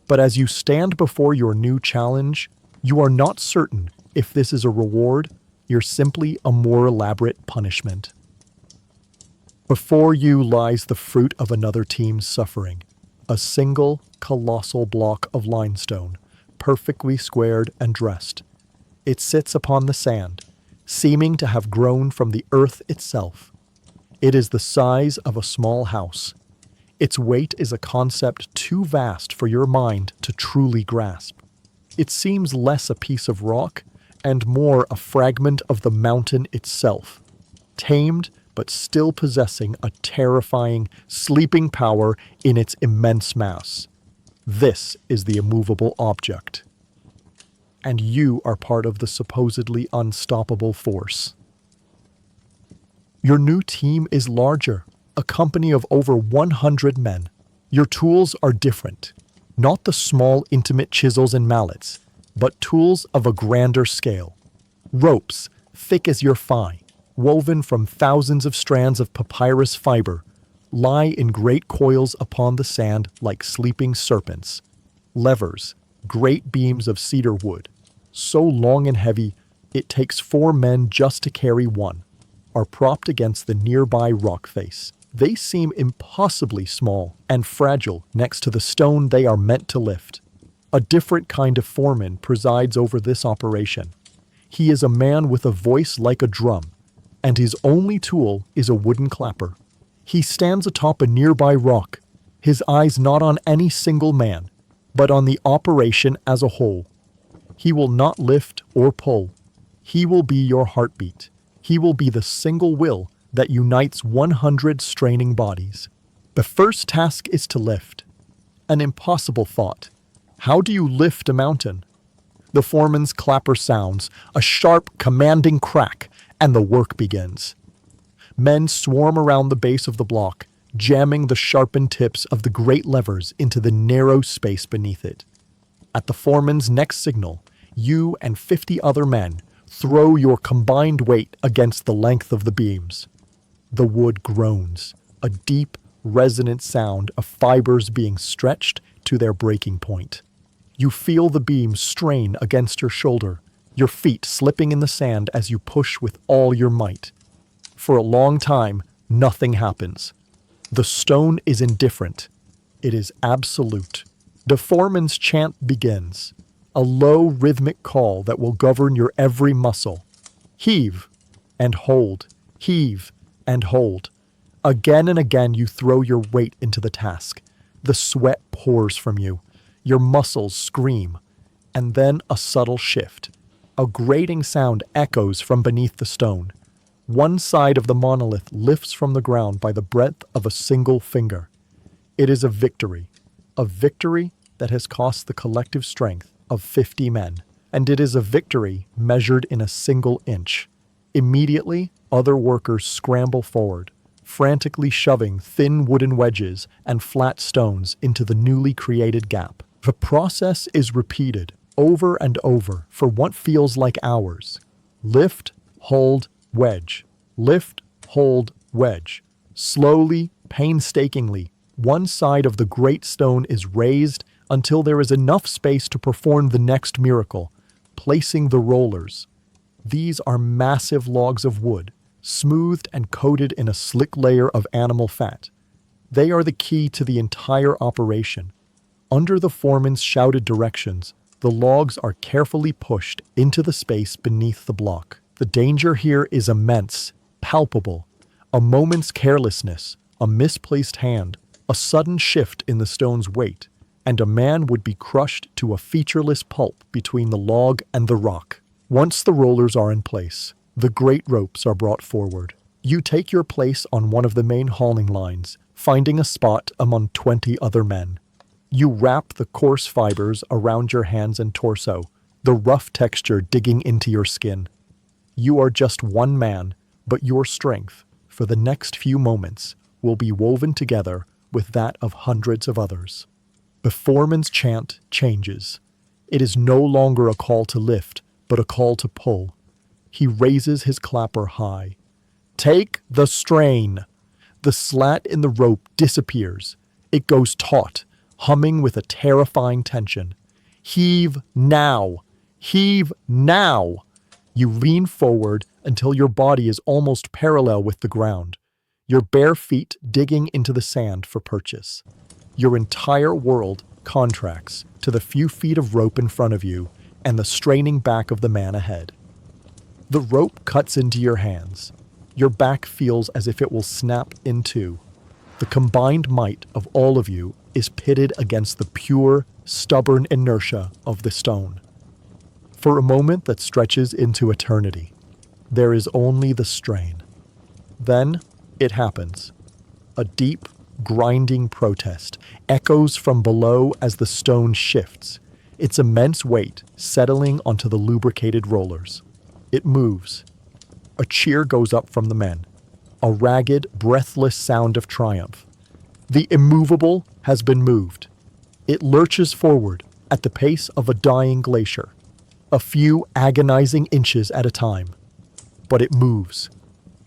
But as you stand before your new challenge, you are not certain if this is a reward or simply a more elaborate punishment. Before you lies the fruit of another team's suffering, a single, colossal block of limestone, perfectly squared and dressed. It sits upon the sand, seeming to have grown from the earth itself. It is the size of a small house. Its weight is a concept too vast for your mind to truly grasp. It seems less a piece of rock and more a fragment of the mountain itself, tamed but still possessing a terrifying, sleeping power in its immense mass. This is the immovable object. And you are part of the supposedly unstoppable force. Your new team is larger, a company of over 100 men. Your tools are different, not the small, intimate chisels and mallets, but tools of a grander scale. Ropes, thick as your thigh, woven from thousands of strands of papyrus fiber, lie in great coils upon the sand like sleeping serpents. Levers, great beams of cedar wood, so long and heavy it takes 4 men just to carry one, are propped against the nearby rock face. They seem impossibly small and fragile next to the stone they are meant to lift. A different kind of foreman presides over this operation. He is a man with a voice like a drum, and his only tool is a wooden clapper. He stands atop a nearby rock, his eyes not on any single man, but on the operation as a whole. He will not lift or pull. He will be your heartbeat. He will be the single will that unites 100 straining bodies. The first task is to lift. An impossible thought. How do you lift a mountain? The foreman's clapper sounds, a sharp, commanding crack, and the work begins. Men swarm around the base of the block, jamming the sharpened tips of the great levers into the narrow space beneath it. At the foreman's next signal, you and 50 other men throw your combined weight against the length of the beams. The wood groans, a deep, resonant sound of fibers being stretched to their breaking point. You feel the beam strain against your shoulder, your feet slipping in the sand as you push with all your might. For a long time, nothing happens. The stone is indifferent. It is absolute. The foreman's chant begins, a low rhythmic call that will govern your every muscle. Heave and hold, heave and hold. Again and again you throw your weight into the task. The sweat pours from you. Your muscles scream. And then a subtle shift. A grating sound echoes from beneath the stone. One side of the monolith lifts from the ground by the breadth of a single finger. It is a victory that has cost the collective strength of 50 men, and it is a victory measured in a single inch. Immediately, other workers scramble forward, frantically shoving thin wooden wedges and flat stones into the newly created gap. The process is repeated over and over for what feels like hours. Lift, hold, wedge. Lift, hold, wedge. Slowly, painstakingly, one side of the great stone is raised until there is enough space to perform the next miracle, placing the rollers. These are massive logs of wood, smoothed and coated in a slick layer of animal fat. They are the key to the entire operation. Under the foreman's shouted directions, the logs are carefully pushed into the space beneath the block. The danger here is immense, palpable. A moment's carelessness, a misplaced hand, a sudden shift in the stone's weight, and a man would be crushed to a featureless pulp between the log and the rock. Once the rollers are in place, the great ropes are brought forward. You take your place on one of the main hauling lines, finding a spot among 20 other men. You wrap the coarse fibers around your hands and torso, the rough texture digging into your skin. You are just one man, but your strength, for the next few moments, will be woven together with that of hundreds of others. The foreman's chant changes. It is no longer a call to lift, but a call to pull. He raises his clapper high. Take the strain. The slat in the rope disappears. It goes taut, humming with a terrifying tension. Heave now! Heave now! You lean forward until your body is almost parallel with the ground, your bare feet digging into the sand for purchase. Your entire world contracts to the few feet of rope in front of you and the straining back of the man ahead. The rope cuts into your hands. Your back feels as if it will snap in two. The combined might of all of you is pitted against the pure, stubborn inertia of the stone. For a moment that stretches into eternity, there is only the strain. Then it happens. A deep, grinding protest echoes from below as the stone shifts, its immense weight settling onto the lubricated rollers. It moves. A cheer goes up from the men, a ragged, breathless sound of triumph. The immovable has been moved. It lurches forward at the pace of a dying glacier, a few agonizing inches at a time. But it moves.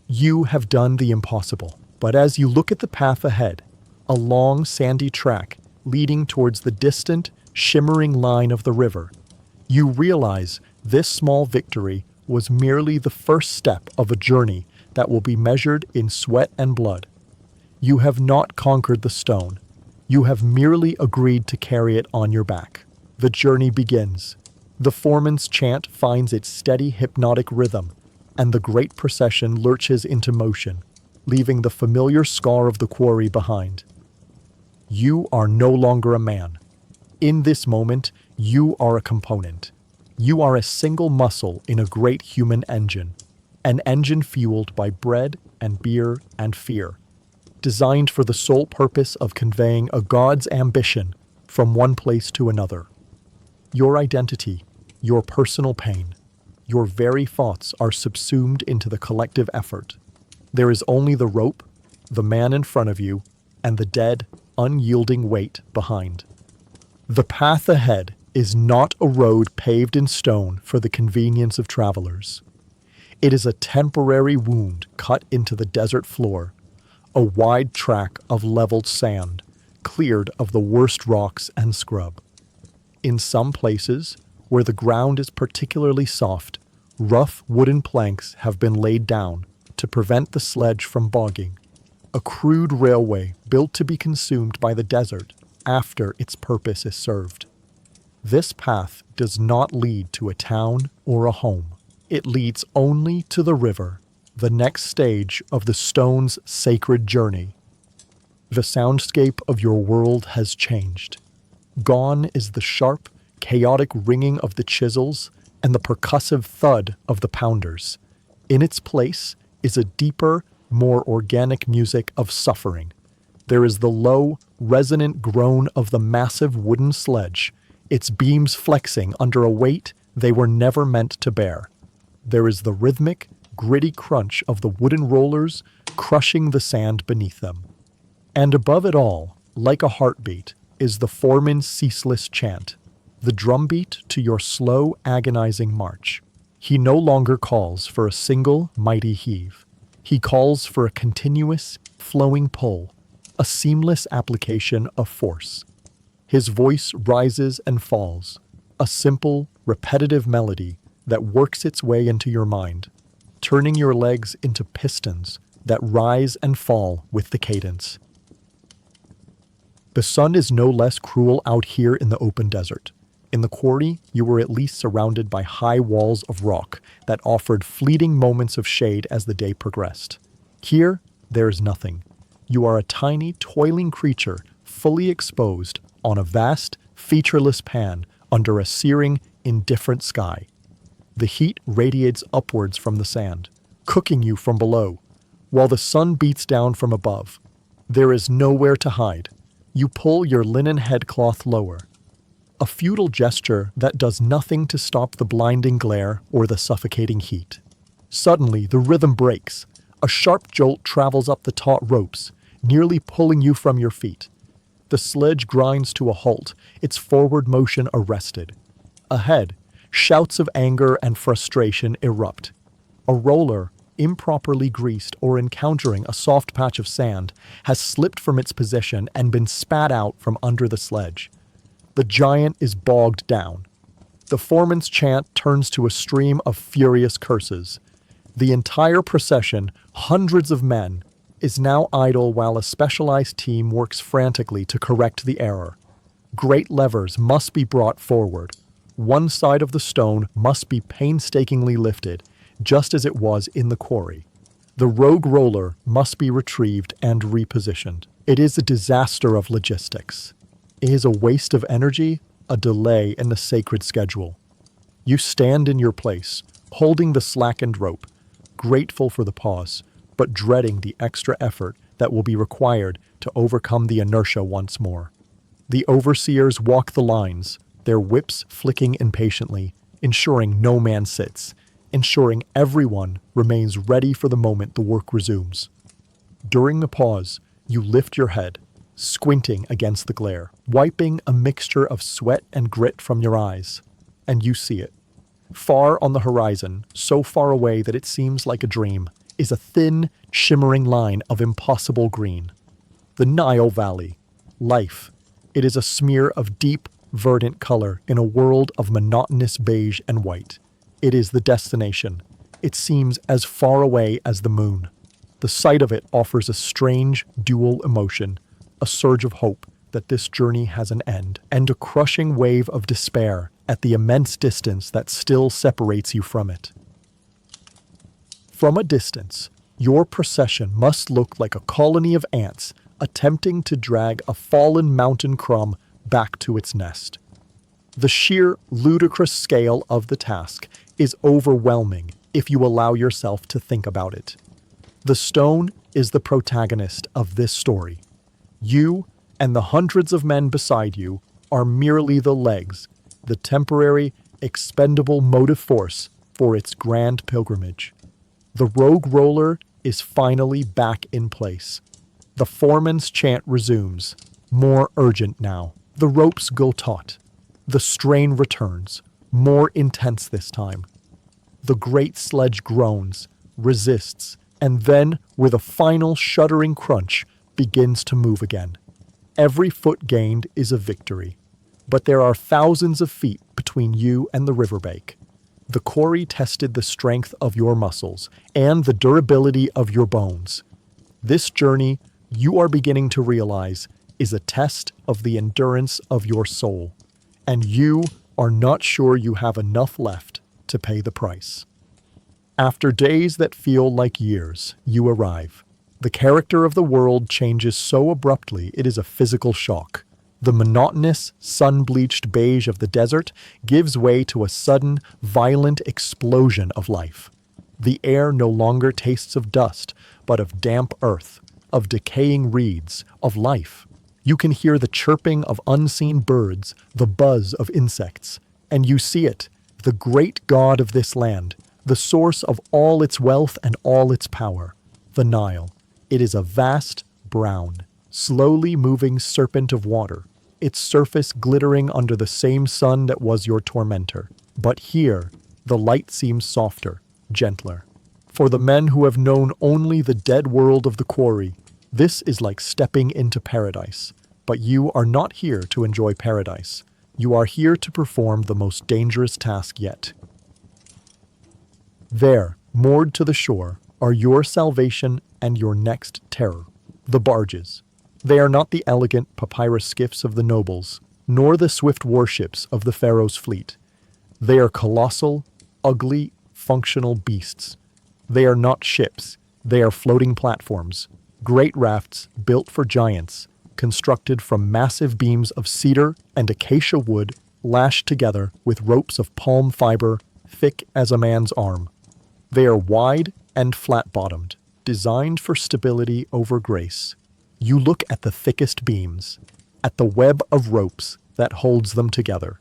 You have done the impossible. But as you look at the path ahead, a long sandy track leading towards the distant, shimmering line of the river, you realize this small victory was merely the first step of a journey that will be measured in sweat and blood. You have not conquered the stone. You have merely agreed to carry it on your back. The journey begins. The foreman's chant finds its steady hypnotic rhythm, and the great procession lurches into motion, leaving the familiar scar of the quarry behind. You are no longer a man. In this moment, you are a component. You are a single muscle in a great human engine, an engine fueled by bread and beer and fear, designed for the sole purpose of conveying a god's ambition from one place to another. Your identity, your personal pain, your very thoughts are subsumed into the collective effort. There is only the rope, the man in front of you, and the dead, unyielding weight behind. The path ahead is not a road paved in stone for the convenience of travelers. It is a temporary wound cut into the desert floor, a wide track of leveled sand, cleared of the worst rocks and scrub. In some places, where the ground is particularly soft, rough wooden planks have been laid down to prevent the sledge from bogging, a crude railway built to be consumed by the desert after its purpose is served. This path does not lead to a town or a home. It leads only to the river, the next stage of the stone's sacred journey. The soundscape of your world has changed. Gone is the sharp, chaotic ringing of the chisels and the percussive thud of the pounders. In its place is a deeper, more organic music of suffering. There is the low, resonant groan of the massive wooden sledge, its beams flexing under a weight they were never meant to bear. There is the rhythmic, gritty crunch of the wooden rollers crushing the sand beneath them. And above it all, like a heartbeat, is the foreman's ceaseless chant, the drumbeat to your slow, agonizing march. He no longer calls for a single, mighty heave. He calls for a continuous, flowing pull, a seamless application of force. His voice rises and falls, a simple, repetitive melody that works its way into your mind, turning your legs into pistons that rise and fall with the cadence. The sun is no less cruel out here in the open desert. In the quarry, you were at least surrounded by high walls of rock that offered fleeting moments of shade as the day progressed. Here, there is nothing. You are a tiny, toiling creature, fully exposed on a vast, featureless pan under a searing, indifferent sky. The heat radiates upwards from the sand, cooking you from below, while the sun beats down from above. There is nowhere to hide. You pull your linen headcloth lower, a futile gesture that does nothing to stop the blinding glare or the suffocating heat. Suddenly, the rhythm breaks. A sharp jolt travels up the taut ropes, nearly pulling you from your feet. The sledge grinds to a halt, its forward motion arrested. Ahead, shouts of anger and frustration erupt. A roller, improperly greased or encountering a soft patch of sand, has slipped from its position and been spat out from under the sledge. The giant is bogged down. The foreman's chant turns to a stream of furious curses. The entire procession, hundreds of men, is now idle while a specialized team works frantically to correct the error. Great levers must be brought forward. One side of the stone must be painstakingly lifted, just as it was in the quarry. The rogue roller must be retrieved and repositioned. It is a disaster of logistics. It is a waste of energy, a delay in the sacred schedule. You stand in your place, holding the slackened rope, grateful for the pause, but dreading the extra effort that will be required to overcome the inertia once more. The overseers walk the lines, their whips flicking impatiently, ensuring no man sits, ensuring everyone remains ready for the moment the work resumes. During the pause, you lift your head, squinting against the glare, wiping a mixture of sweat and grit from your eyes, and you see it. Far on the horizon, so far away that it seems like a dream, is a thin, shimmering line of impossible green. The Nile Valley. Life. It is a smear of deep, verdant color in a world of monotonous beige and white. It is the destination. It seems as far away as the moon. The sight of it offers a strange, dual emotion, a surge of hope that this journey has an end, and a crushing wave of despair at the immense distance that still separates you from it. From a distance, your procession must look like a colony of ants attempting to drag a fallen mountain crumb back to its nest. The sheer, ludicrous scale of the task is overwhelming if you allow yourself to think about it. The stone is the protagonist of this story. You and the hundreds of men beside you are merely the legs, the temporary, expendable motive force for its grand pilgrimage. The rogue roller is finally back in place. The foreman's chant resumes, more urgent now. The ropes go taut. The strain returns, more intense this time. The great sledge groans, resists, and then, with a final shuddering crunch, begins to move again. Every foot gained is a victory. But there are thousands of feet between you and the riverbank. The quarry tested the strength of your muscles and the durability of your bones. This journey, you are beginning to realize, is a test of the endurance of your soul. And you are not sure you have enough left to pay the price. After days that feel like years, you arrive. The character of the world changes so abruptly it is a physical shock. The monotonous, sun-bleached beige of the desert gives way to a sudden, violent explosion of life. The air no longer tastes of dust, but of damp earth, of decaying reeds, of life. You can hear the chirping of unseen birds, the buzz of insects, and you see it, the great god of this land, the source of all its wealth and all its power, the Nile. It is a vast, brown, slowly moving serpent of water, its surface glittering under the same sun that was your tormentor. But here, the light seems softer, gentler. For the men who have known only the dead world of the quarry, this is like stepping into paradise. But you are not here to enjoy paradise. You are here to perform the most dangerous task yet. There, moored to the shore, are your salvation and your next terror, the barges. They are not the elegant papyrus skiffs of the nobles, nor the swift warships of the pharaoh's fleet. They are colossal, ugly, functional beasts. They are not ships, they are floating platforms, great rafts built for giants, constructed from massive beams of cedar and acacia wood lashed together with ropes of palm fiber thick as a man's arm. They are wide and flat-bottomed, designed for stability over grace. You look at the thickest beams, at the web of ropes that holds them together.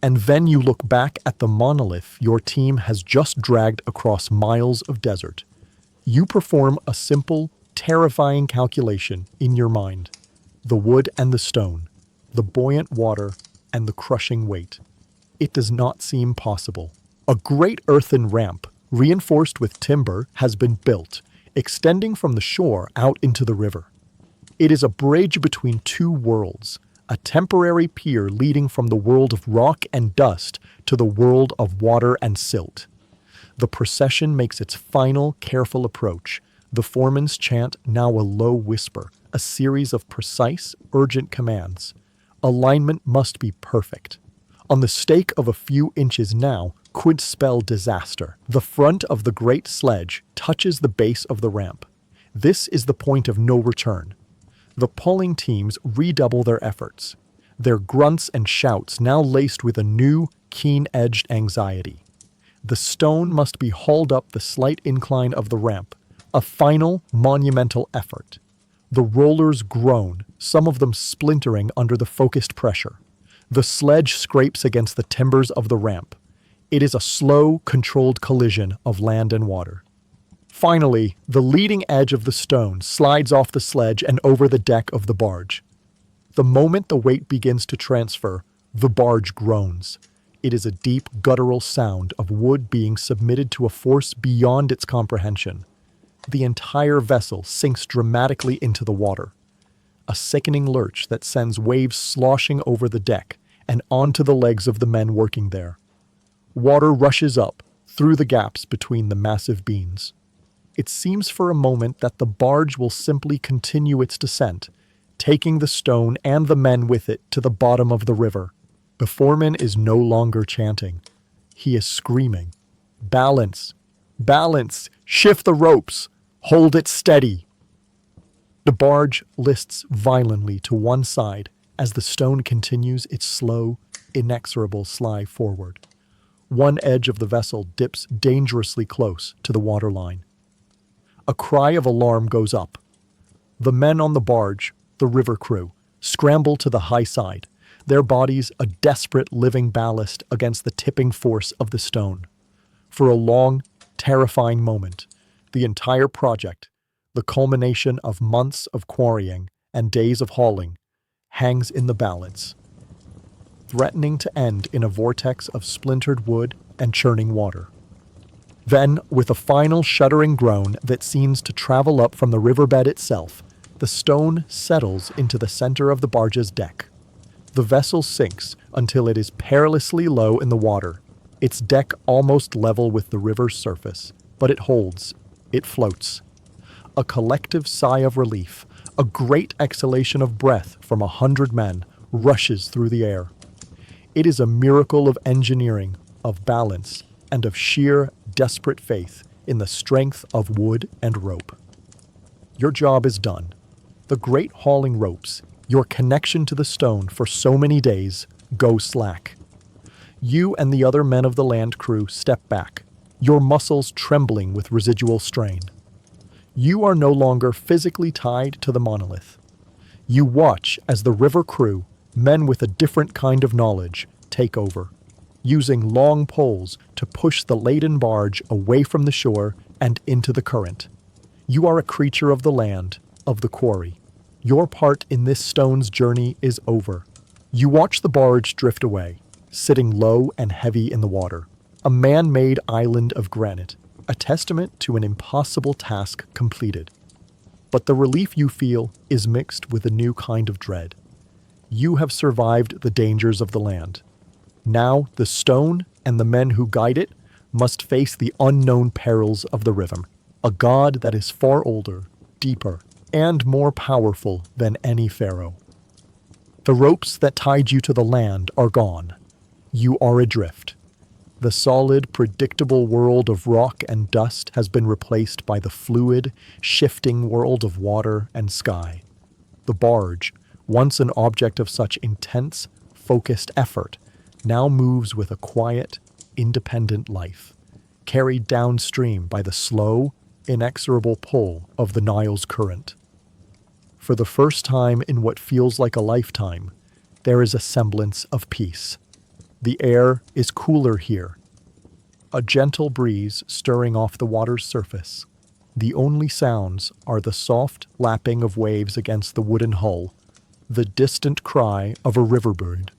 And then you look back at the monolith your team has just dragged across miles of desert. You perform a simple, terrifying calculation in your mind. The wood and the stone, the buoyant water and the crushing weight. It does not seem possible. A great earthen ramp, reinforced with timber, has been built, extending from the shore out into the river. It is a bridge between two worlds, a temporary pier leading from the world of rock and dust to the world of water and silt. The procession makes its final, careful approach, the foreman's chant now a low whisper, a series of precise, urgent commands. Alignment must be perfect. On the stake of a few inches now could spell disaster. The front of the great sledge touches the base of the ramp. This is the point of no return. The pulling teams redouble their efforts, their grunts and shouts now laced with a new, keen-edged anxiety. The stone must be hauled up the slight incline of the ramp, a final, monumental effort. The rollers groan, some of them splintering under the focused pressure. The sledge scrapes against the timbers of the ramp. It is a slow, controlled collision of land and water. Finally, the leading edge of the stone slides off the sledge and over the deck of the barge. The moment the weight begins to transfer, the barge groans. It is a deep, guttural sound of wood being submitted to a force beyond its comprehension. The entire vessel sinks dramatically into the water. A sickening lurch that sends waves sloshing over the deck and onto the legs of the men working there. Water rushes up through the gaps between the massive beams. It seems for a moment that the barge will simply continue its descent, taking the stone and the men with it to the bottom of the river. The foreman is no longer chanting. He is screaming, "Balance! Balance! Shift the ropes! Hold it steady!" The barge lists violently to one side as the stone continues its slow, inexorable slide forward. One edge of the vessel dips dangerously close to the waterline. A cry of alarm goes up. The men on the barge, the river crew, scramble to the high side, their bodies a desperate living ballast against the tipping force of the stone. For a long, terrifying moment, The entire project, the culmination of months of quarrying and days of hauling, hangs in the balance, threatening to end in a vortex of splintered wood and churning water. Then, with a final shuddering groan that seems to travel up from the riverbed itself, the stone settles into the center of the barge's deck. The vessel sinks until it is perilously low in the water, its deck almost level with the river's surface. But it holds. It floats. A collective sigh of relief, a great exhalation of breath from 100 men, rushes through the air. It is a miracle of engineering, of balance, and of sheer, desperate faith in the strength of wood and rope. Your job is done. The great hauling ropes, your connection to the stone for so many days, go slack. You and the other men of the land crew step back, your muscles trembling with residual strain. You are no longer physically tied to the monolith. You watch as the river crew, men with a different kind of knowledge, take over, using long poles to push the laden barge away from the shore and into the current. You are a creature of the land, of the quarry. Your part in this stone's journey is over. You watch the barge drift away, sitting low and heavy in the water, a man-made island of granite, a testament to an impossible task completed. But the relief you feel is mixed with a new kind of dread. You have survived the dangers of the land. Now the stone and the men who guide it must face the unknown perils of the river, a god that is far older, deeper, and more powerful than any pharaoh. The ropes that tied you to the land are gone. You are adrift. The solid, predictable world of rock and dust has been replaced by the fluid, shifting world of water and sky. The barge, once an object of such intense, focused effort, now moves with a quiet, independent life, carried downstream by the slow, inexorable pull of the Nile's current. For the first time in what feels like a lifetime, there is a semblance of peace. The air is cooler here. A gentle breeze stirring off the water's surface. The only sounds are the soft lapping of waves against the wooden hull, the distant cry of a riverbird,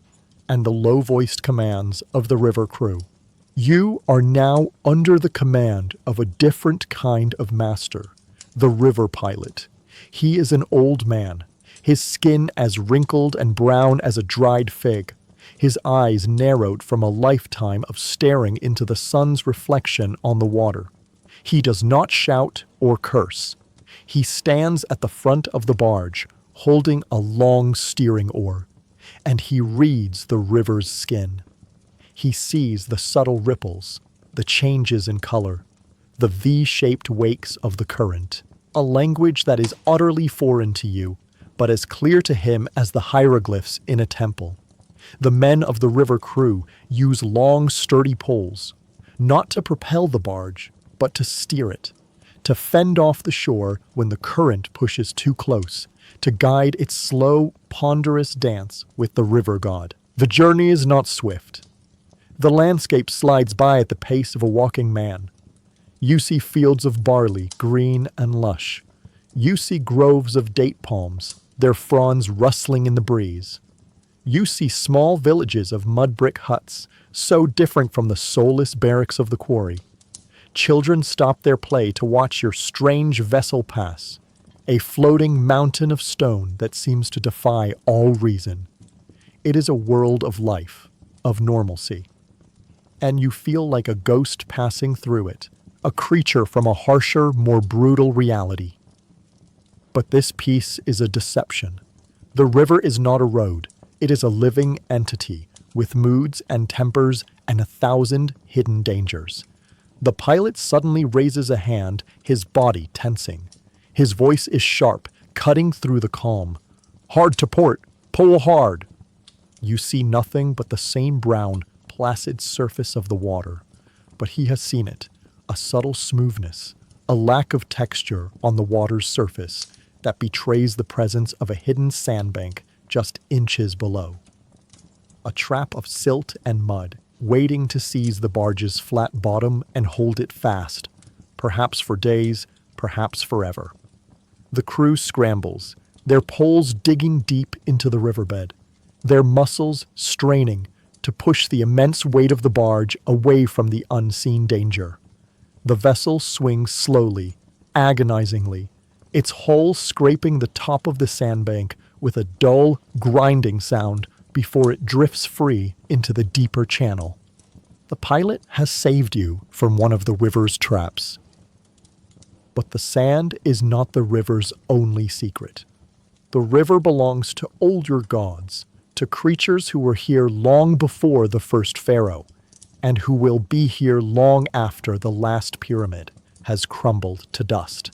and the low-voiced commands of the river crew. You are now under the command of a different kind of master, the river pilot. He is an old man, his skin as wrinkled and brown as a dried fig, his eyes narrowed from a lifetime of staring into the sun's reflection on the water. He does not shout or curse. He stands at the front of the barge, holding a long steering oar, and he reads the river's skin. He sees the subtle ripples, the changes in color, the V-shaped wakes of the current, a language that is utterly foreign to you, but as clear to him as the hieroglyphs in a temple. The men of the river crew use long, sturdy poles, not to propel the barge, but to steer it, to fend off the shore when the current pushes too close, to guide its slow, ponderous dance with the river god. The journey is not swift. The landscape slides by at the pace of a walking man. You see fields of barley, green and lush. You see groves of date palms, their fronds rustling in the breeze. You see small villages of mud brick huts, so different from the soulless barracks of the quarry. Children stop their play to watch your strange vessel pass, a floating mountain of stone that seems to defy all reason. It is a world of life, of normalcy. And you feel like a ghost passing through it, a creature from a harsher, more brutal reality. But this peace is a deception. The river is not a road. It is a living entity, with moods and tempers and 1,000 hidden dangers. The pilot suddenly raises a hand, his body tensing. His voice is sharp, cutting through the calm. "Hard to port! Pull hard!" You see nothing but the same brown, placid surface of the water. But he has seen it, a subtle smoothness, a lack of texture on the water's surface that betrays the presence of a hidden sandbank just inches below. A trap of silt and mud, waiting to seize the barge's flat bottom and hold it fast, perhaps for days, perhaps forever. The crew scrambles, their poles digging deep into the riverbed, their muscles straining to push the immense weight of the barge away from the unseen danger. The vessel swings slowly, agonizingly, its hull scraping the top of the sandbank with a dull, grinding sound before it drifts free into the deeper channel. The pilot has saved you from one of the river's traps. But the sand is not the river's only secret. The river belongs to older gods, to creatures who were here long before the first pharaoh, and who will be here long after the last pyramid has crumbled to dust.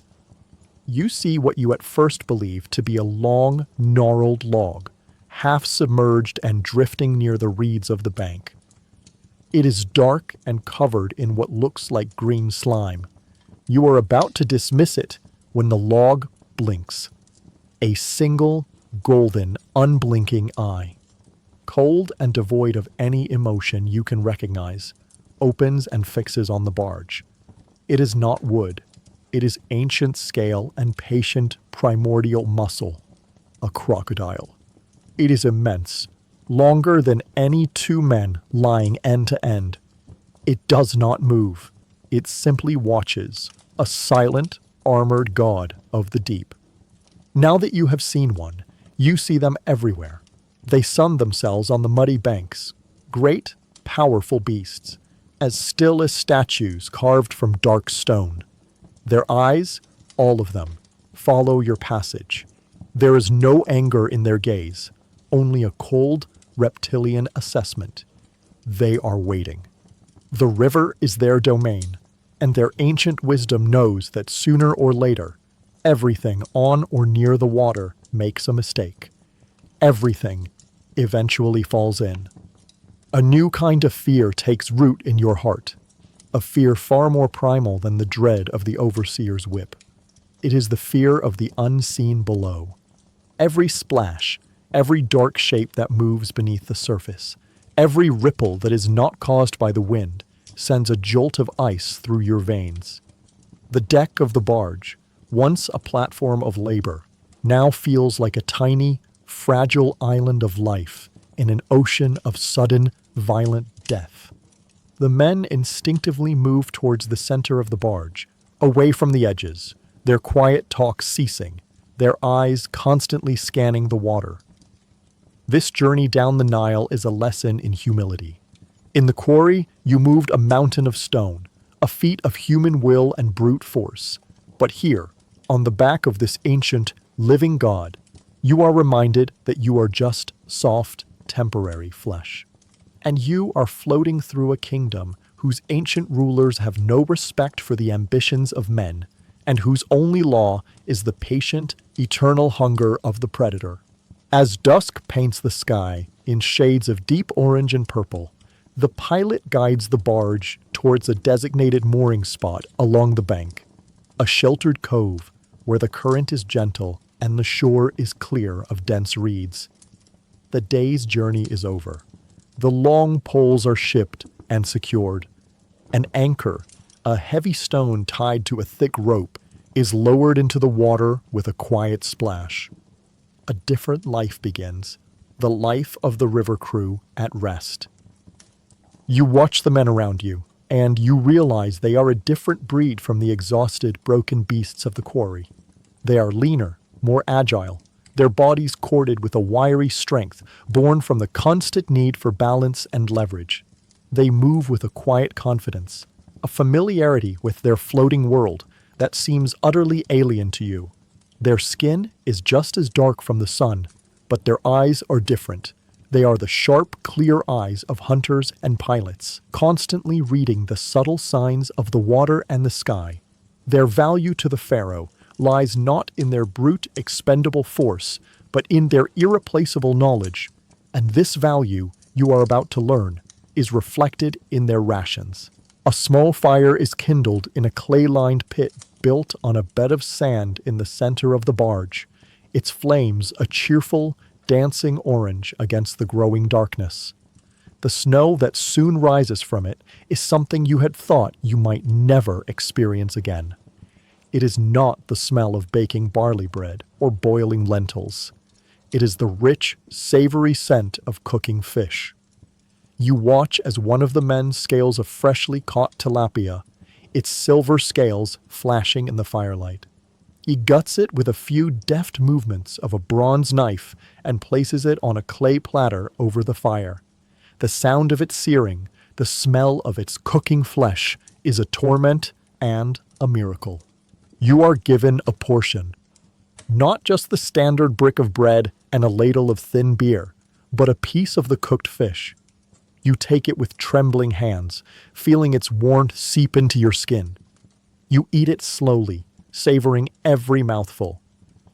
You see what you at first believed to be a long, gnarled log, half submerged and drifting near the reeds of the bank. It is dark and covered in what looks like green slime. You are about to dismiss it when the log blinks. A single, golden, unblinking eye, cold and devoid of any emotion you can recognize, opens and fixes on the barge. It is not wood. It is ancient scale and patient primordial muscle, a crocodile. It is immense, longer than any two men lying end to end. It does not move. It simply watches, a silent, armored god of the deep. Now that you have seen one, you see them everywhere. They sun themselves on the muddy banks, great, powerful beasts, as still as statues carved from dark stone. Their eyes, all of them, follow your passage. There is no anger in their gaze, only a cold, reptilian assessment. They are waiting. The river is their domain, and their ancient wisdom knows that sooner or later, everything on or near the water makes a mistake. Everything eventually falls in. A new kind of fear takes root in your heart, a fear far more primal than the dread of the overseer's whip. It is the fear of the unseen below. Every splash, every dark shape that moves beneath the surface, every ripple that is not caused by the wind sends a jolt of ice through your veins. The deck of the barge, once a platform of labor, now feels like a tiny, fragile island of life in an ocean of sudden, violent death. The men instinctively move towards the center of the barge, away from the edges, their quiet talk ceasing, their eyes constantly scanning the water. This journey down the Nile is a lesson in humility. In the quarry, you moved a mountain of stone, a feat of human will and brute force. But here, on the back of this ancient, living God, you are reminded that you are just soft, temporary flesh. And you are floating through a kingdom whose ancient rulers have no respect for the ambitions of men, and whose only law is the patient, eternal hunger of the predator. As dusk paints the sky in shades of deep orange and purple, the pilot guides the barge towards a designated mooring spot along the bank, a sheltered cove where the current is gentle and the shore is clear of dense reeds. The day's journey is over. The long poles are shipped and secured. An anchor, a heavy stone tied to a thick rope, is lowered into the water with a quiet splash. A different life begins, the life of the river crew at rest. You watch the men around you, and you realize they are a different breed from the exhausted, broken beasts of the quarry. They are leaner, more agile, their bodies corded with a wiry strength born from the constant need for balance and leverage. They move with a quiet confidence, a familiarity with their floating world that seems utterly alien to you. Their skin is just as dark from the sun, but their eyes are different. They are the sharp, clear eyes of hunters and pilots, constantly reading the subtle signs of the water and the sky. Their value to the pharaoh lies not in their brute, expendable force, but in their irreplaceable knowledge. And this value, you are about to learn, is reflected in their rations. A small fire is kindled in a clay-lined pit built on a bed of sand in the center of the barge, its flames a cheerful, dancing orange against the growing darkness. The snow that soon rises from it is something you had thought you might never experience again. It is not the smell of baking barley bread or boiling lentils. It is the rich, savory scent of cooking fish. You watch as one of the men scales a freshly caught tilapia, its silver scales flashing in the firelight. He guts it with a few deft movements of a bronze knife and places it on a clay platter over the fire. The sound of its searing, the smell of its cooking flesh is a torment and a miracle. You are given a portion, not just the standard brick of bread and a ladle of thin beer, but a piece of the cooked fish. You take it with trembling hands, feeling its warmth seep into your skin. You eat it slowly, savoring every mouthful.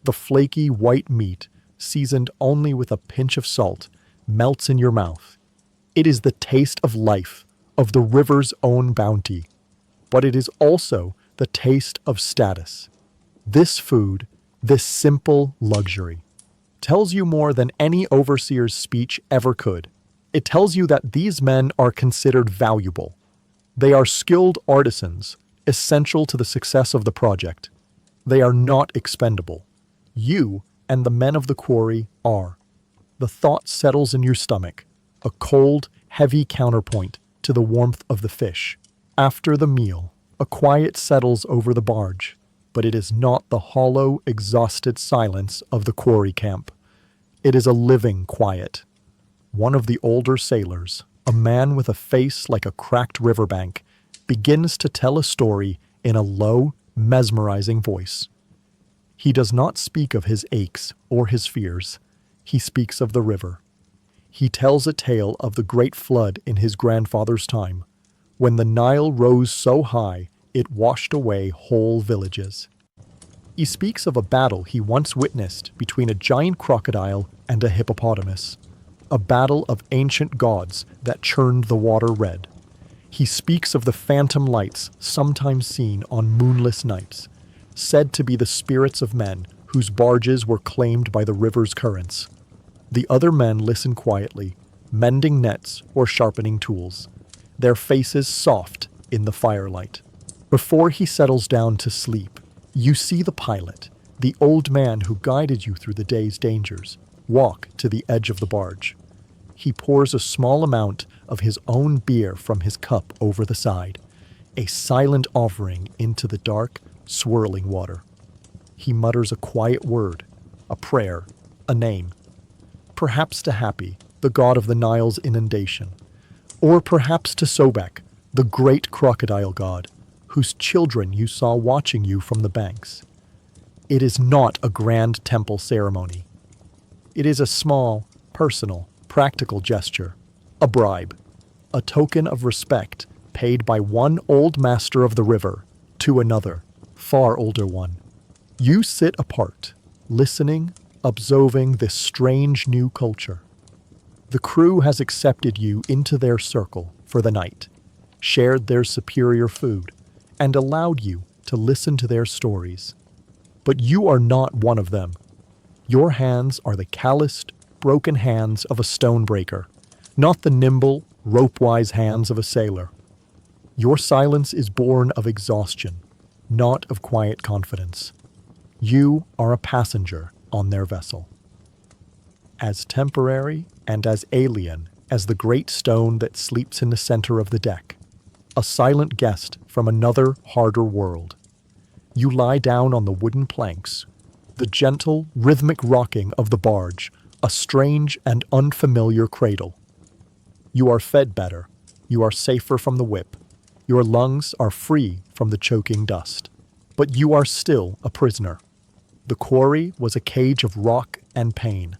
The flaky white meat, seasoned only with a pinch of salt, melts in your mouth. It is the taste of life, of the river's own bounty. But it is also the taste of status. This food, this simple luxury, tells you more than any overseer's speech ever could. It tells you that these men are considered valuable. They are skilled artisans, essential to the success of the project. They are not expendable. You and the men of the quarry are. The thought settles in your stomach, a cold, heavy counterpoint to the warmth of the fish. After the meal, a quiet settles over the barge, but it is not the hollow, exhausted silence of the quarry camp. It is a living quiet. One of the older sailors, a man with a face like a cracked riverbank, begins to tell a story in a low, mesmerizing voice. He does not speak of his aches or his fears. He speaks of the river. He tells a tale of the great flood in his grandfather's time, when the Nile rose so high it washed away whole villages. He speaks of a battle he once witnessed between a giant crocodile and a hippopotamus, a battle of ancient gods that churned the water red. He speaks of the phantom lights sometimes seen on moonless nights, said to be the spirits of men whose barges were claimed by the river's currents. The other men listen quietly, mending nets or sharpening tools, their faces soft in the firelight. Before he settles down to sleep, you see the pilot, the old man who guided you through the day's dangers, walk to the edge of the barge. He pours a small amount of his own beer from his cup over the side, a silent offering into the dark, swirling water. He mutters a quiet word, a prayer, a name. Perhaps to Happy, the god of the Nile's inundation, or perhaps to Sobek, the great crocodile god, whose children you saw watching you from the banks. It is not a grand temple ceremony. It is a small, personal, practical gesture, a bribe, a token of respect paid by one old master of the river to another, far older one. You sit apart, listening, observing this strange new culture. The crew has accepted you into their circle for the night, shared their superior food, and allowed you to listen to their stories. But you are not one of them. Your hands are the calloused, broken hands of a stonebreaker, not the nimble, rope-wise hands of a sailor. Your silence is born of exhaustion, not of quiet confidence. You are a passenger on their vessel. As temporary and as alien as the great stone that sleeps in the center of the deck, a silent guest from another, harder world. You lie down on the wooden planks, the gentle, rhythmic rocking of the barge, a strange and unfamiliar cradle. You are fed better. You are safer from the whip. Your lungs are free from the choking dust. But you are still a prisoner. The quarry was a cage of rock and pain.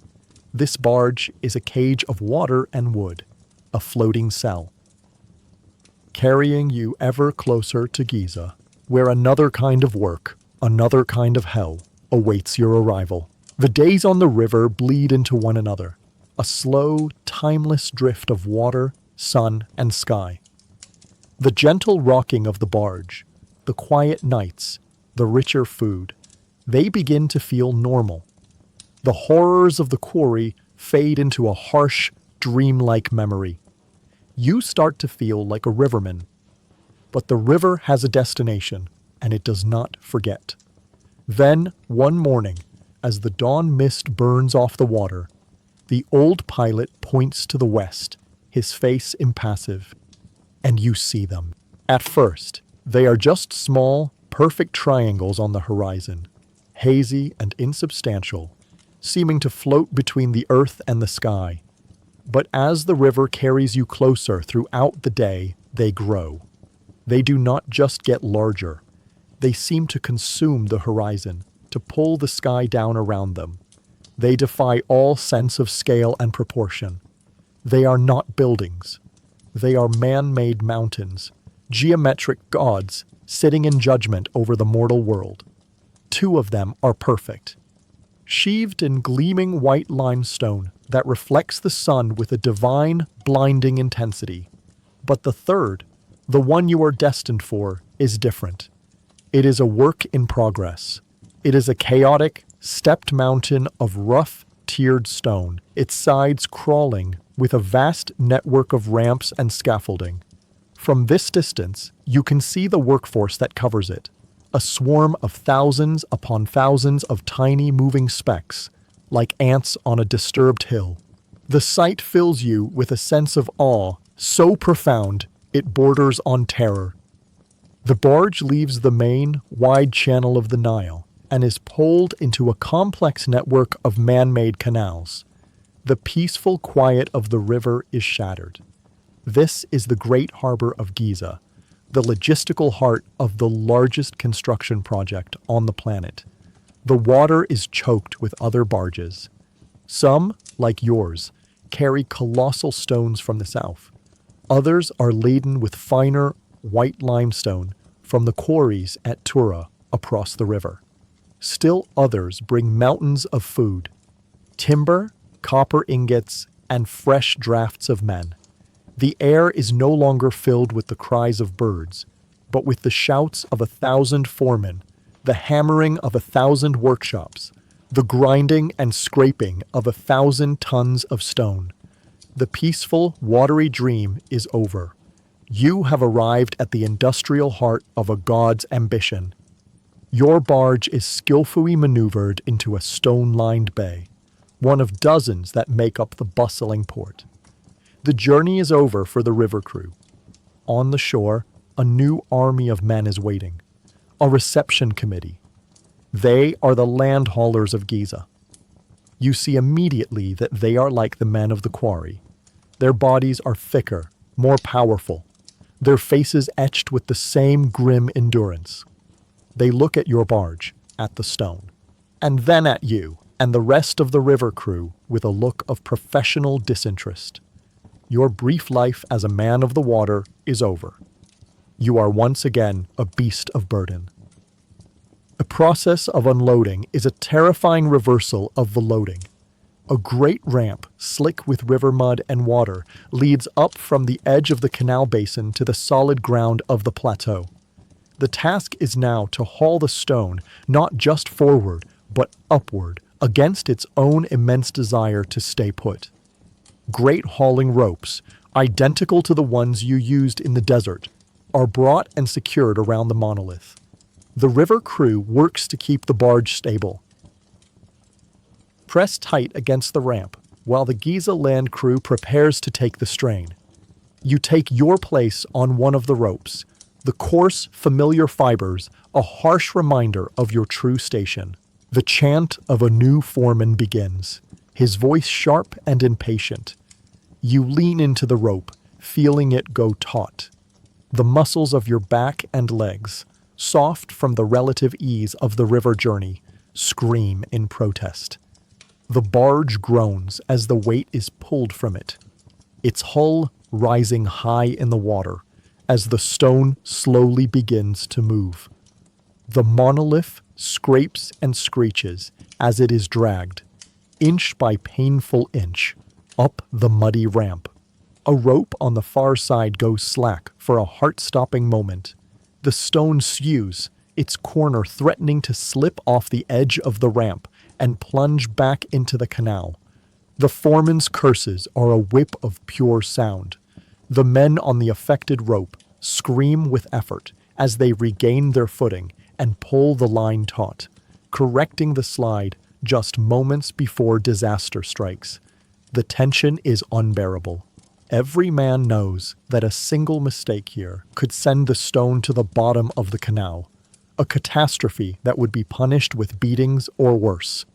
This barge is a cage of water and wood, a floating cell. Carrying you ever closer to Giza, where another kind of work, another kind of hell, awaits your arrival. The days on the river bleed into one another, a slow, timeless drift of water, sun, and sky. The gentle rocking of the barge, the quiet nights, the richer food, they begin to feel normal. The horrors of the quarry fade into a harsh, dreamlike memory. You start to feel like a riverman. But the river has a destination, and it does not forget. Then, one morning, as the dawn mist burns off the water, the old pilot points to the west, his face impassive, and you see them. At first, they are just small, perfect triangles on the horizon, hazy and insubstantial, seeming to float between the earth and the sky. But as the river carries you closer throughout the day, they grow. They do not just get larger. They seem to consume the horizon, to pull the sky down around them. They defy all sense of scale and proportion. They are not buildings. They are man-made mountains, geometric gods sitting in judgment over the mortal world. Two of them are perfect, sheathed in gleaming white limestone that reflects the sun with a divine, blinding intensity. But the third, the one you are destined for, is different. It is a work in progress. It is a chaotic, stepped mountain of rough, tiered stone, its sides crawling with a vast network of ramps and scaffolding. From this distance, you can see the workforce that covers it, a swarm of thousands upon thousands of tiny moving specks, like ants on a disturbed hill. The sight fills you with a sense of awe so profound it borders on terror. The barge leaves the main, wide channel of the Nile and is pulled into a complex network of man-made canals. The peaceful quiet of the river is shattered. This is the great harbor of Giza, the logistical heart of the largest construction project on the planet. The water is choked with other barges. Some, like yours, carry colossal stones from the south. Others are laden with finer, white limestone from the quarries at Tura across the river. Still others bring mountains of food, timber, copper ingots, and fresh drafts of men. The air is no longer filled with the cries of birds, but with the shouts of 1,000 foremen, the hammering of 1,000 workshops, the grinding and scraping of 1,000 tons of stone. The peaceful, watery dream is over. You have arrived at the industrial heart of a god's ambition. Your barge is skillfully maneuvered into a stone-lined bay, one of dozens that make up the bustling port. The journey is over for the river crew. On the shore, a new army of men is waiting, a reception committee. They are the land haulers of Giza. You see immediately that they are like the men of the quarry. Their bodies are thicker, more powerful, their faces etched with the same grim endurance. They look at your barge, at the stone, and then at you and the rest of the river crew with a look of professional disinterest. Your brief life as a man of the water is over. You are once again a beast of burden. The process of unloading is a terrifying reversal of the loading. A great ramp, slick with river mud and water, leads up from the edge of the canal basin to the solid ground of the plateau. The task is now to haul the stone not just forward, but upward, against its own immense desire to stay put. Great hauling ropes, identical to the ones you used in the desert, are brought and secured around the monolith. The river crew works to keep the barge stable. Press tight against the ramp, while the Giza land crew prepares to take the strain. You take your place on one of the ropes, the coarse, familiar fibers, a harsh reminder of your true station. The chant of a new foreman begins, his voice sharp and impatient. You lean into the rope, feeling it go taut. The muscles of your back and legs, soft from the relative ease of the river journey, scream in protest. The barge groans as the weight is pulled from it, its hull rising high in the water as the stone slowly begins to move. The monolith scrapes and screeches as it is dragged, inch by painful inch, up the muddy ramp. A rope on the far side goes slack for a heart-stopping moment. The stone skews, its corner threatening to slip off the edge of the ramp and plunge back into the canal. The foreman's curses are a whip of pure sound. The men on the affected rope scream with effort as they regain their footing and pull the line taut, correcting the slide just moments before disaster strikes. The tension is unbearable. Every man knows that a single mistake here could send the stone to the bottom of the canal, a catastrophe that would be punished with beatings or worse.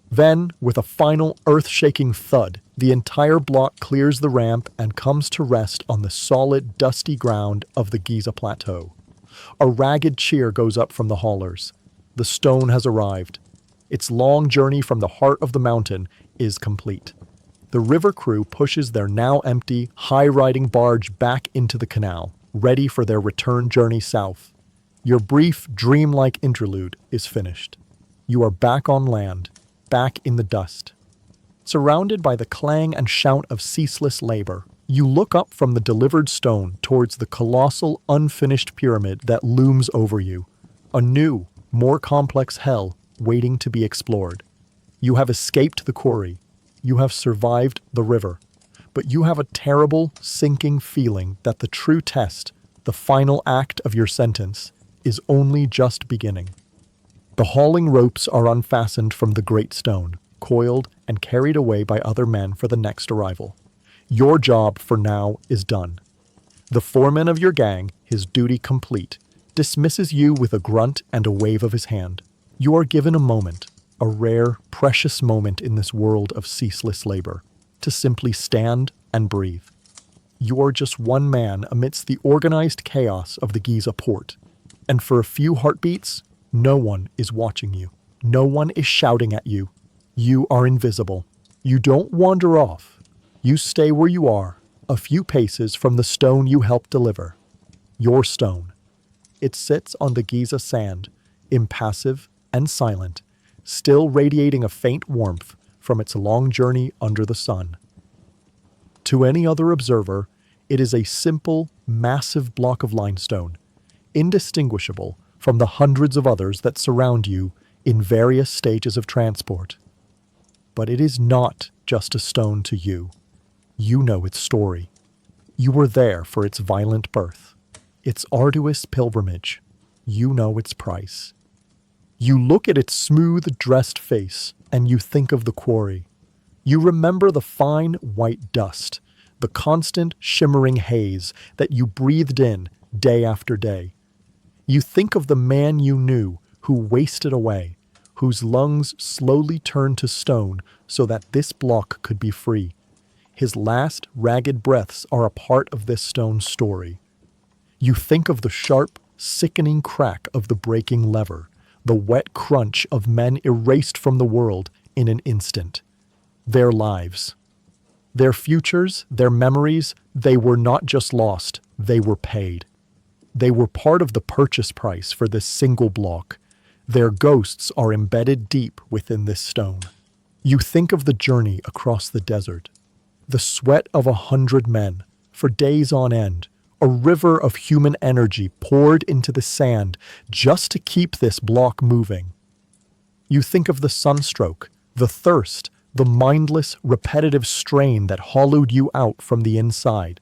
Then, with a final earth-shaking thud, the entire block clears the ramp and comes to rest on the solid, dusty ground of the Giza Plateau. A ragged cheer goes up from the haulers. The stone has arrived. Its long journey from the heart of the mountain is complete. The river crew pushes their now empty, high-riding barge back into the canal, ready for their return journey south. Your brief, dreamlike interlude is finished. You are back on land, back in the dust. Surrounded by the clang and shout of ceaseless labor, you look up from the delivered stone towards the colossal, unfinished pyramid that looms over you, a new, more complex hell waiting to be explored. You have escaped the quarry. You have survived the river. But you have a terrible, sinking feeling that the true test, the final act of your sentence, is only just beginning. The hauling ropes are unfastened from the great stone, coiled and carried away by other men for the next arrival. Your job for now is done. The foreman of your gang, his duty complete, dismisses you with a grunt and a wave of his hand. You are given a moment, a rare, precious moment in this world of ceaseless labor, to simply stand and breathe. You are just one man amidst the organized chaos of the Giza port, and for a few heartbeats, no one is watching you. No one is shouting at you. You are invisible. You don't wander off. You stay where you are, a few paces from the stone you helped deliver. Your stone. It sits on the Giza sand, impassive and silent, still radiating a faint warmth from its long journey under the sun. To any other observer, it is a simple, massive block of limestone, indistinguishable from the hundreds of others that surround you in various stages of transport. But it is not just a stone to you. You know its story. You were there for its violent birth, its arduous pilgrimage. You know its price. You look at its smooth, dressed face, and you think of the quarry. You remember the fine, white dust, the constant, shimmering haze that you breathed in day after day. You think of the man you knew who wasted away, whose lungs slowly turned to stone so that this block could be free. His last ragged breaths are a part of this stone's story. You think of the sharp, sickening crack of the breaking lever, the wet crunch of men erased from the world in an instant. Their lives. Their futures, their memories, they were not just lost, they were paid. They were part of the purchase price for this single block. Their ghosts are embedded deep within this stone. You think of the journey across the desert, the sweat of 100 men, for days on end, a river of human energy poured into the sand just to keep this block moving. You think of the sunstroke, the thirst, the mindless, repetitive strain that hollowed you out from the inside.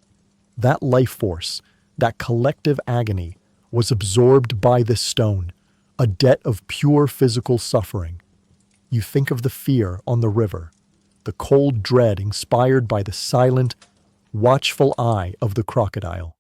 That life force, that collective agony, was absorbed by this stone, a debt of pure physical suffering. You think of the fear on the river, the cold dread inspired by the silent, watchful eye of the crocodile,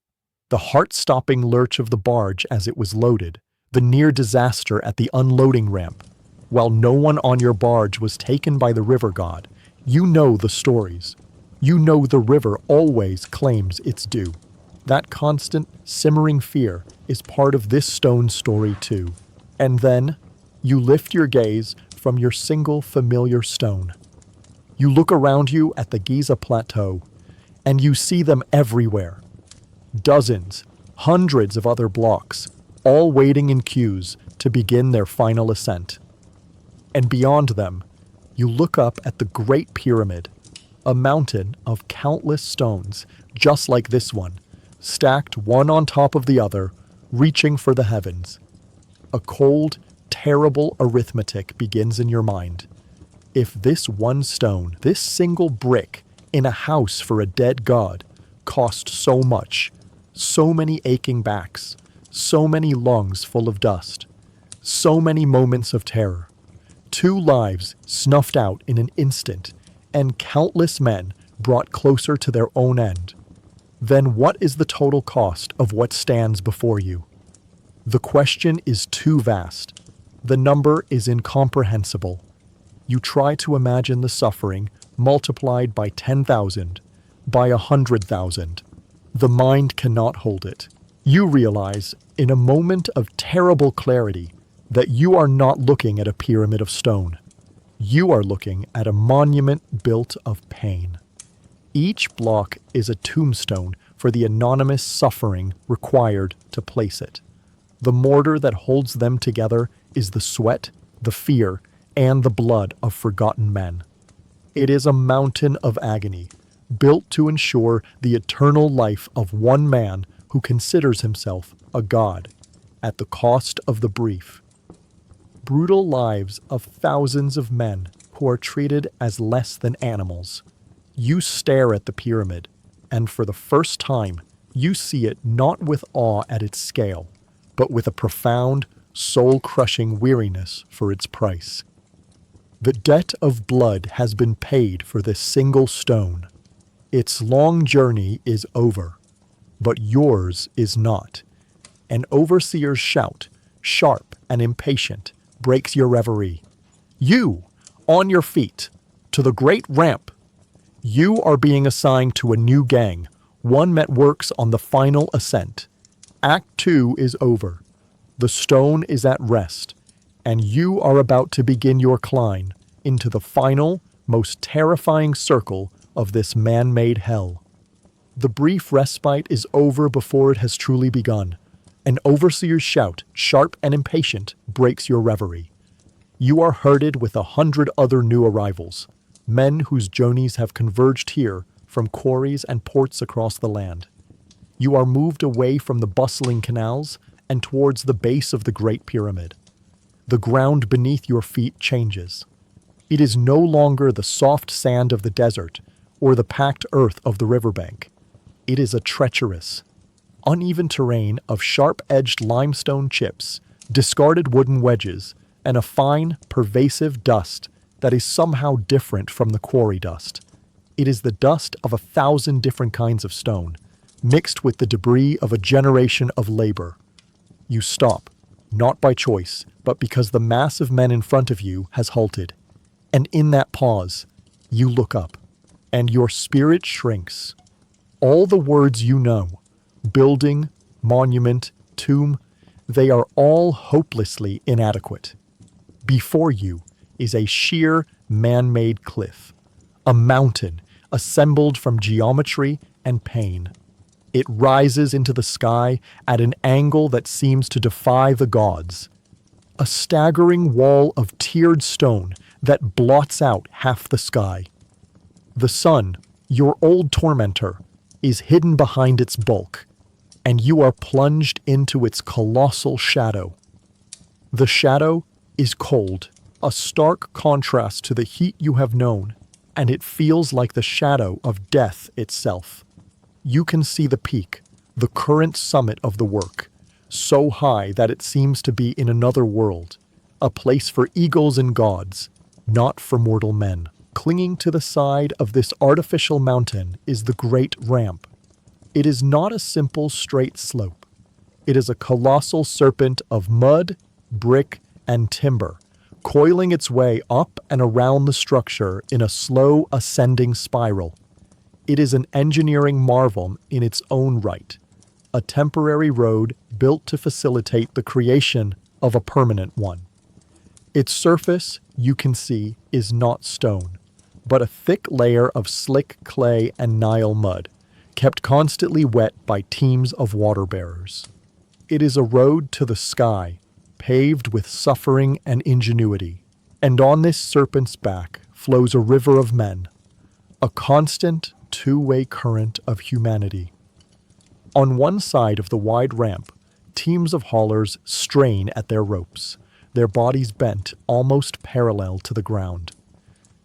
the heart-stopping lurch of the barge as it was loaded, the near disaster at the unloading ramp. While no one on your barge was taken by the river god, you know the stories. You know the river always claims its due. That constant, simmering fear is part of this stone's story too. And then, you lift your gaze from your single familiar stone. You look around you at the Giza Plateau, and you see them everywhere. Dozens, hundreds of other blocks, all waiting in queues to begin their final ascent. And beyond them, you look up at the Great Pyramid, a mountain of countless stones, just like this one, stacked one on top of the other, reaching for the heavens. A cold, terrible arithmetic begins in your mind. If this one stone, this single brick, in a house for a dead god, cost so much, so many aching backs, so many lungs full of dust, so many moments of terror. 2 lives snuffed out in an instant, and countless men brought closer to their own end. Then what is the total cost of what stands before you? The question is too vast. The number is incomprehensible. You try to imagine the suffering multiplied by 10,000, by 100,000. The mind cannot hold it. You realize, in a moment of terrible clarity, that you are not looking at a pyramid of stone. You are looking at a monument built of pain. Each block is a tombstone for the anonymous suffering required to place it. The mortar that holds them together is the sweat, the fear, and the blood of forgotten men. It is a mountain of agony, built to ensure the eternal life of one man who considers himself a god, at the cost of the brief, brutal lives of thousands of men who are treated as less than animals. You stare at the pyramid, and for the first time, you see it not with awe at its scale, but with a profound, soul-crushing weariness for its price. The debt of blood has been paid for this single stone. Its long journey is over, but yours is not. An overseer's shout, sharp and impatient, breaks your reverie. You, on your feet, to the great ramp. You are being assigned to a new gang, one that works on the final ascent. Act 2 is over. The stone is at rest, and you are about to begin your climb into the final, most terrifying circle of this man-made hell. The brief respite is over before it has truly begun. An overseer's shout, sharp and impatient, breaks your reverie. You are herded with 100 other new arrivals, men whose journeys have converged here from quarries and ports across the land. You are moved away from the bustling canals and towards the base of the Great Pyramid. The ground beneath your feet changes. It is no longer the soft sand of the desert or the packed earth of the riverbank. It is a treacherous, uneven terrain of sharp-edged limestone chips, discarded wooden wedges, and a fine, pervasive dust that is somehow different from the quarry dust. It is the dust of 1,000 different kinds of stone, mixed with the debris of a generation of labor. You stop, not by choice, but because the mass of men in front of you has halted. And in that pause, you look up, and your spirit shrinks. All the words you know, building, monument, tomb, they are all hopelessly inadequate. Before you is a sheer, man-made cliff, a mountain assembled from geometry and pain. It rises into the sky at an angle that seems to defy the gods. A staggering wall of tiered stone that blots out half the sky. The sun, your old tormentor, is hidden behind its bulk, and you are plunged into its colossal shadow. The shadow is cold, a stark contrast to the heat you have known, and it feels like the shadow of death itself. You can see the peak, the current summit of the work, so high that it seems to be in another world, a place for eagles and gods, not for mortal men. Clinging to the side of this artificial mountain is the great ramp. It is not a simple straight slope. It is a colossal serpent of mud, brick, and timber, coiling its way up and around the structure in a slow ascending spiral. It is an engineering marvel in its own right, a temporary road built to facilitate the creation of a permanent one. Its surface, you can see, is not stone, but a thick layer of slick clay and Nile mud, kept constantly wet by teams of water-bearers. It is a road to the sky, paved with suffering and ingenuity, and on this serpent's back flows a river of men, a constant two-way current of humanity. On one side of the wide ramp, teams of haulers strain at their ropes, their bodies bent almost parallel to the ground,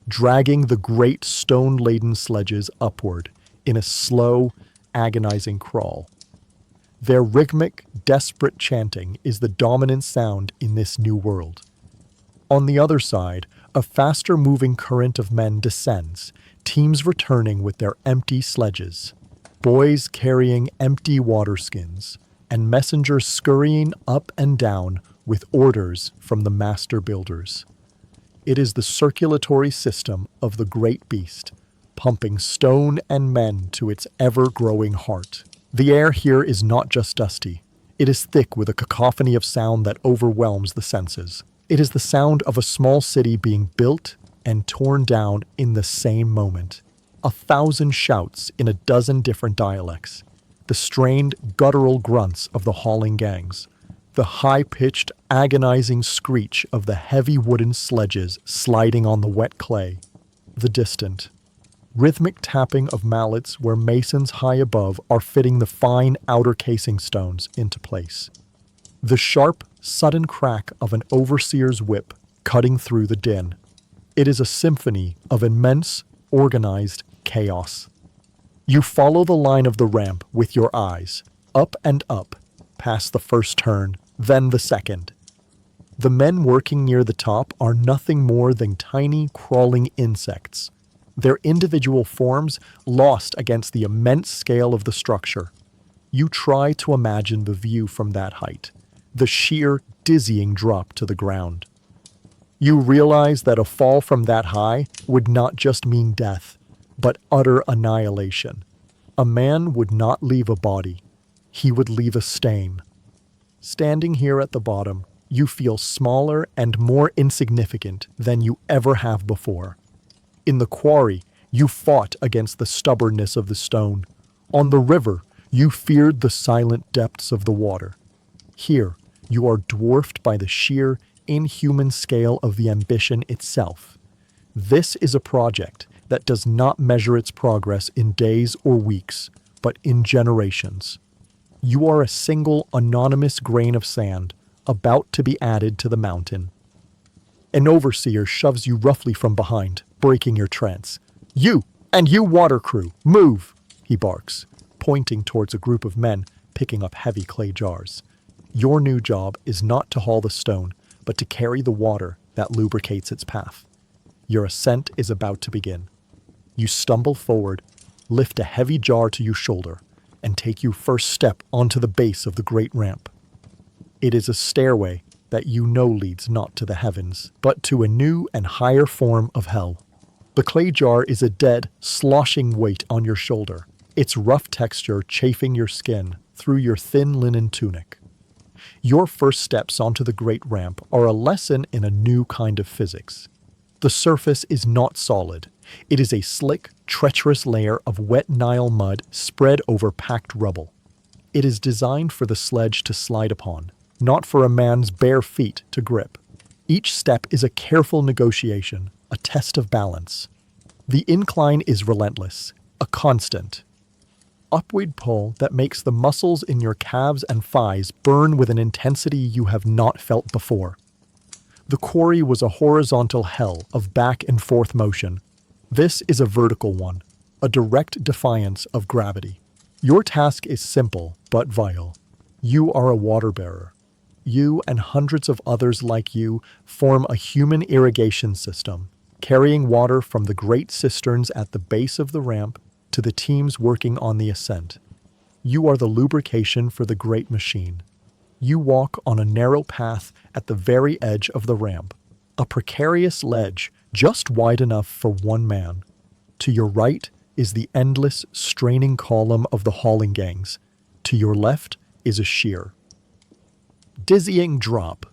dragging the great stone-laden sledges upward in a slow, agonizing crawl. Their rhythmic, desperate chanting is the dominant sound in this new world. On the other side, a faster-moving current of men descends, teams returning with their empty sledges, boys carrying empty water skins, and messengers scurrying up and down with orders from the master builders. It is the circulatory system of the great beast, pumping stone and men to its ever-growing heart. The air here is not just dusty. It is thick with a cacophony of sound that overwhelms the senses. It is the sound of a small city being built and torn down in the same moment. 1,000 shouts in a dozen different dialects. The strained, guttural grunts of the hauling gangs. The high-pitched, agonizing screech of the heavy wooden sledges sliding on the wet clay. The distant, rhythmic tapping of mallets where masons high above are fitting the fine outer casing stones into place. The sharp, sudden crack of an overseer's whip cutting through the din. It is a symphony of immense, organized chaos. You follow the line of the ramp with your eyes, up and up, past the first turn, then the second. The men working near the top are nothing more than tiny, crawling insects, their individual forms lost against the immense scale of the structure. You try to imagine the view from that height, the sheer, dizzying drop to the ground. You realize that a fall from that high would not just mean death, but utter annihilation. A man would not leave a body. He would leave a stain. Standing here at the bottom, you feel smaller and more insignificant than you ever have before. In the quarry, you fought against the stubbornness of the stone. On the river, you feared the silent depths of the water. Here, you are dwarfed by the sheer, inhuman scale of the ambition itself. This is a project that does not measure its progress in days or weeks, but in generations. You are a single anonymous grain of sand about to be added to the mountain. An overseer shoves you roughly from behind, breaking your trance. "You, and you water crew, move!" he barks, pointing towards a group of men picking up heavy clay jars. Your new job is not to haul the stone, but to carry the water that lubricates its path. Your ascent is about to begin. You stumble forward, lift a heavy jar to your shoulder, and take your first step onto the base of the great ramp. It is a stairway that you know leads not to the heavens, but to a new and higher form of hell. The clay jar is a dead, sloshing weight on your shoulder, its rough texture chafing your skin through your thin linen tunic. Your first steps onto the great ramp are a lesson in a new kind of physics. The surface is not solid. It is a slick, treacherous layer of wet Nile mud spread over packed rubble. It is designed for the sledge to slide upon, not for a man's bare feet to grip. Each step is a careful negotiation, a test of balance. The incline is relentless, a constant. Upward pull that makes the muscles in your calves and thighs burn with an intensity you have not felt before. The quarry was a horizontal hell of back and forth motion. This is a vertical one, a direct defiance of gravity. Your task is simple but vital. You are a water bearer. You and hundreds of others like you form a human irrigation system, carrying water from the great cisterns at the base of the ramp to the teams working on the ascent. You are the lubrication for the great machine. You walk on a narrow path at the very edge of the ramp, a precarious ledge just wide enough for one man. To your right is the endless, straining column of the hauling gangs. To your left is a sheer, dizzying drop.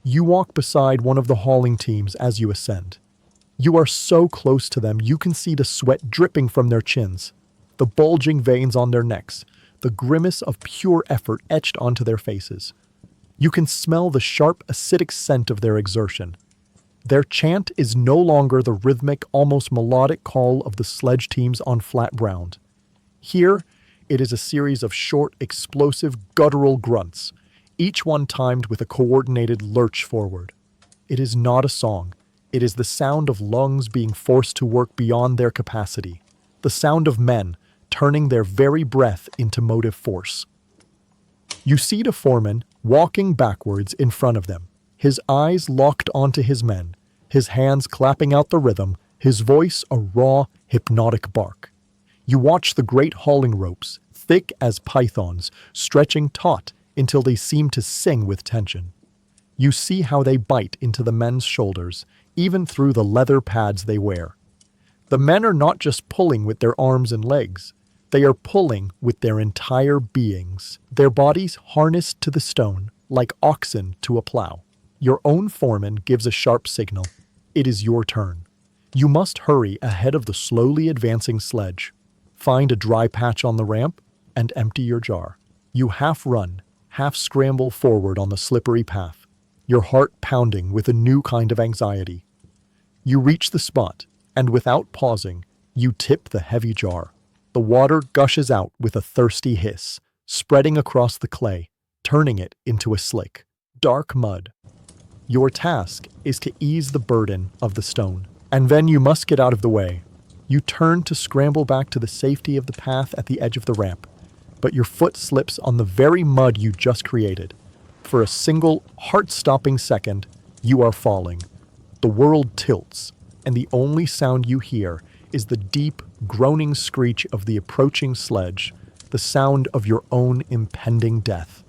You walk beside one of the hauling teams as you ascend. You are so close to them you can see the sweat dripping from their chins, the bulging veins on their necks, the grimace of pure effort etched onto their faces. You can smell the sharp, acidic scent of their exertion. Their chant is no longer the rhythmic, almost melodic call of the sledge teams on flat ground. Here, it is a series of short, explosive, guttural grunts, each one timed with a coordinated lurch forward. It is not a song. It is the sound of lungs being forced to work beyond their capacity, the sound of men turning their very breath into motive force. You see the foreman walking backwards in front of them, his eyes locked onto his men, his hands clapping out the rhythm, his voice a raw, hypnotic bark. You watch the great hauling ropes, thick as pythons, stretching taut until they seem to sing with tension. You see how they bite into the men's shoulders, even through the leather pads they wear. The men are not just pulling with their arms and legs. They are pulling with their entire beings, their bodies harnessed to the stone, like oxen to a plow. Your own foreman gives a sharp signal. It is your turn. You must hurry ahead of the slowly advancing sledge. Find a dry patch on the ramp and empty your jar. You half run, half scramble forward on the slippery path, your heart pounding with a new kind of anxiety. You reach the spot, and without pausing, you tip the heavy jar. The water gushes out with a thirsty hiss, spreading across the clay, turning it into a slick, dark mud. Your task is to ease the burden of the stone, and then you must get out of the way. You turn to scramble back to the safety of the path at the edge of the ramp, but your foot slips on the very mud you just created. For a single, heart-stopping second, you are falling. The world tilts, and the only sound you hear is the deep, groaning screech of the approaching sledge, the sound of your own impending death.